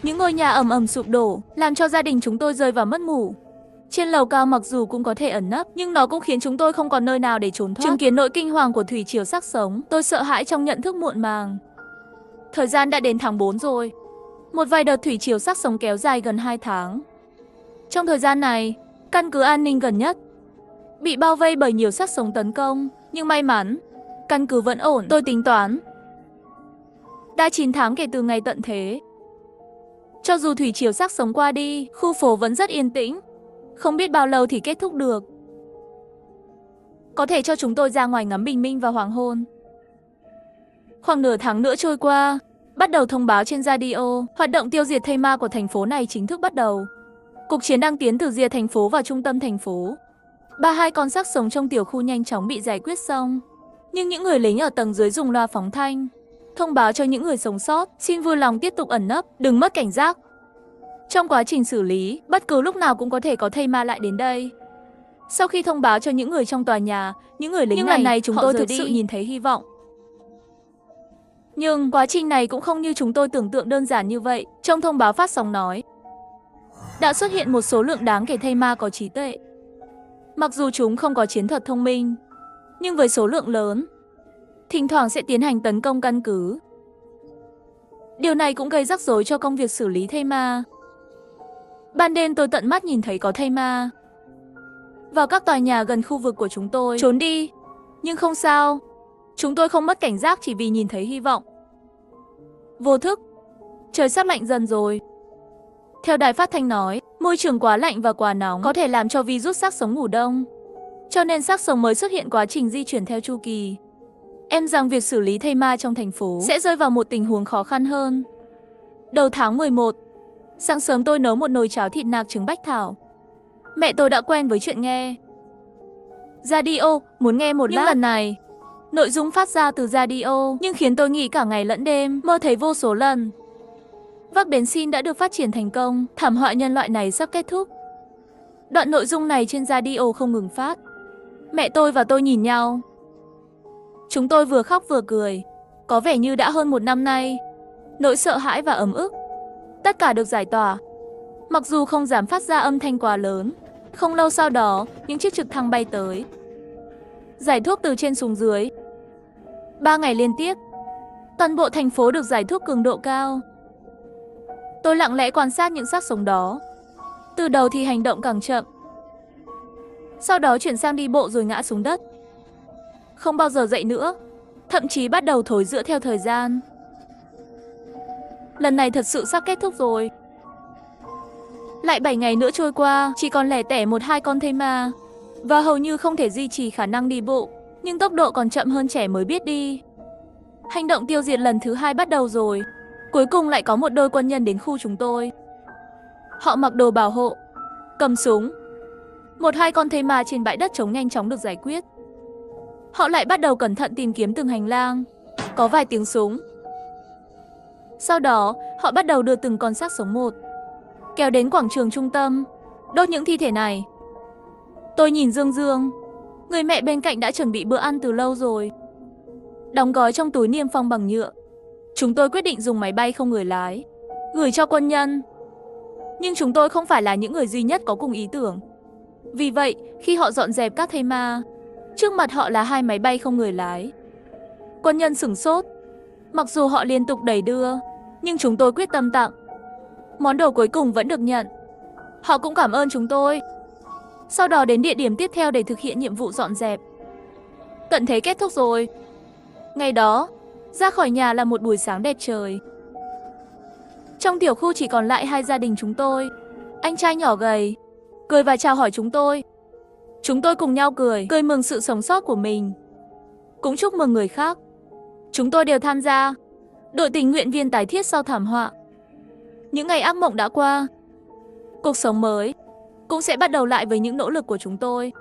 Những ngôi nhà ầm ầm sụp đổ, làm cho gia đình chúng tôi rơi vào mất ngủ. Trên lầu cao mặc dù cũng có thể ẩn nấp, nhưng nó cũng khiến chúng tôi không còn nơi nào để trốn thoát. Chứng kiến nỗi kinh hoàng của thủy triều xác sống, tôi sợ hãi trong nhận thức muộn màng. Thời gian đã đến tháng 4 rồi. Một vài đợt thủy triều xác sống kéo dài gần 2 tháng. Trong thời gian này, căn cứ an ninh gần nhất bị bao vây bởi nhiều xác sống tấn công, nhưng may mắn, căn cứ vẫn ổn. Tôi tính toán, đã 9 tháng kể từ ngày tận thế. Cho dù thủy triều xác sống qua đi, khu phố vẫn rất yên tĩnh. Không biết bao lâu thì kết thúc được. Có thể cho chúng tôi ra ngoài ngắm bình minh và hoàng hôn. Khoảng nửa tháng nữa trôi qua, bắt đầu thông báo trên radio, hoạt động tiêu diệt thây ma của thành phố này chính thức bắt đầu. Cuộc chiến đang tiến từ rìa thành phố vào trung tâm thành phố. 32 con xác sống trong tiểu khu nhanh chóng bị giải quyết xong. Nhưng những người lính ở tầng dưới dùng loa phóng thanh, thông báo cho những người sống sót, xin vui lòng tiếp tục ẩn nấp, đừng mất cảnh giác. Trong quá trình xử lý, bất cứ lúc nào cũng có thể có thây ma lại đến đây. Sau khi thông báo cho những người trong tòa nhà, những người lính lần này chúng tôi thực sự nhìn thấy hy vọng. Nhưng quá trình này cũng không như chúng tôi tưởng tượng đơn giản như vậy. Trong thông báo phát sóng nói, đã xuất hiện một số lượng đáng kể thây ma có trí tuệ. Mặc dù chúng không có chiến thuật thông minh, nhưng với số lượng lớn, thỉnh thoảng sẽ tiến hành tấn công căn cứ. Điều này cũng gây rắc rối cho công việc xử lý thây ma. Ban đêm tôi tận mắt nhìn thấy có thây ma vào các tòa nhà gần khu vực của chúng tôi trốn đi. Nhưng không sao, chúng tôi không mất cảnh giác chỉ vì nhìn thấy hy vọng. Vô thức, trời sắp lạnh dần rồi. Theo đài phát thanh nói, môi trường quá lạnh và quá nóng có thể làm cho virus xác sống ngủ đông. Cho nên xác sống mới xuất hiện quá trình di chuyển theo chu kỳ. Em rằng việc xử lý thây ma trong thành phố sẽ rơi vào một tình huống khó khăn hơn. Đầu tháng 11, sáng sớm tôi nấu một nồi cháo thịt nạc trứng bách thảo. Mẹ tôi đã quen với chuyện nghe radio, muốn nghe một lát. Nhưng lần này, nội dung phát ra từ radio nhưng khiến tôi nghĩ cả ngày lẫn đêm, mơ thấy vô số lần. Vác bến xin đã được phát triển thành công, thảm họa nhân loại này sắp kết thúc. Đoạn nội dung này trên radio không ngừng phát. Mẹ tôi và tôi nhìn nhau. Chúng tôi vừa khóc vừa cười. Có vẻ như đã hơn 1 năm nay, nỗi sợ hãi và ấm ức, tất cả được giải tỏa. Mặc dù không dám phát ra âm thanh quá lớn. Không lâu sau đó, những chiếc trực thăng bay tới, giải thuốc từ trên xuống dưới. 3 ngày liên tiếp, toàn bộ thành phố được giải thuốc cường độ cao. Tôi lặng lẽ quan sát những xác sống đó. Từ đầu thì hành động càng chậm, sau đó chuyển sang đi bộ rồi ngã xuống đất, không bao giờ dậy nữa, thậm chí bắt đầu thối rữa theo thời gian. Lần này thật sự sắp kết thúc rồi. Lại 7 ngày nữa trôi qua, chỉ còn lẻ tẻ 1-2 con thây ma, và hầu như không thể duy trì khả năng đi bộ, nhưng tốc độ còn chậm hơn trẻ mới biết đi. Hành động tiêu diệt lần thứ 2 bắt đầu rồi. Cuối cùng lại có một đôi quân nhân đến khu chúng tôi. Họ mặc đồ bảo hộ, cầm súng. Một hai con thây ma trên bãi đất trống nhanh chóng được giải quyết. Họ lại bắt đầu cẩn thận tìm kiếm từng hành lang. Có vài tiếng súng. Sau đó, họ bắt đầu đưa từng con xác sống một kéo đến quảng trường trung tâm, đốt những thi thể này. Tôi nhìn Dương Dương. Người mẹ bên cạnh đã chuẩn bị bữa ăn từ lâu rồi, đóng gói trong túi niêm phong bằng nhựa. Chúng tôi quyết định dùng máy bay không người lái, gửi cho quân nhân. Nhưng chúng tôi không phải là những người duy nhất có cùng ý tưởng. Vì vậy, khi họ dọn dẹp các thây ma, trước mặt họ là 2 máy bay không người lái. Quân nhân sửng sốt. Mặc dù họ liên tục đẩy đưa, nhưng chúng tôi quyết tâm tặng. Món đồ cuối cùng vẫn được nhận. Họ cũng cảm ơn chúng tôi. Sau đó đến địa điểm tiếp theo để thực hiện nhiệm vụ dọn dẹp. Tận thế kết thúc rồi. Ngày đó, ra khỏi nhà là một buổi sáng đẹp trời. Trong tiểu khu chỉ còn lại 2 gia đình chúng tôi. Anh trai nhỏ gầy cười và chào hỏi chúng tôi. Chúng tôi cùng nhau cười mừng sự sống sót của mình, cũng chúc mừng người khác. Chúng tôi đều tham gia đội tình nguyện viên tái thiết sau thảm họa. Những ngày ác mộng đã qua. Cuộc sống mới cũng sẽ bắt đầu lại với những nỗ lực của chúng tôi.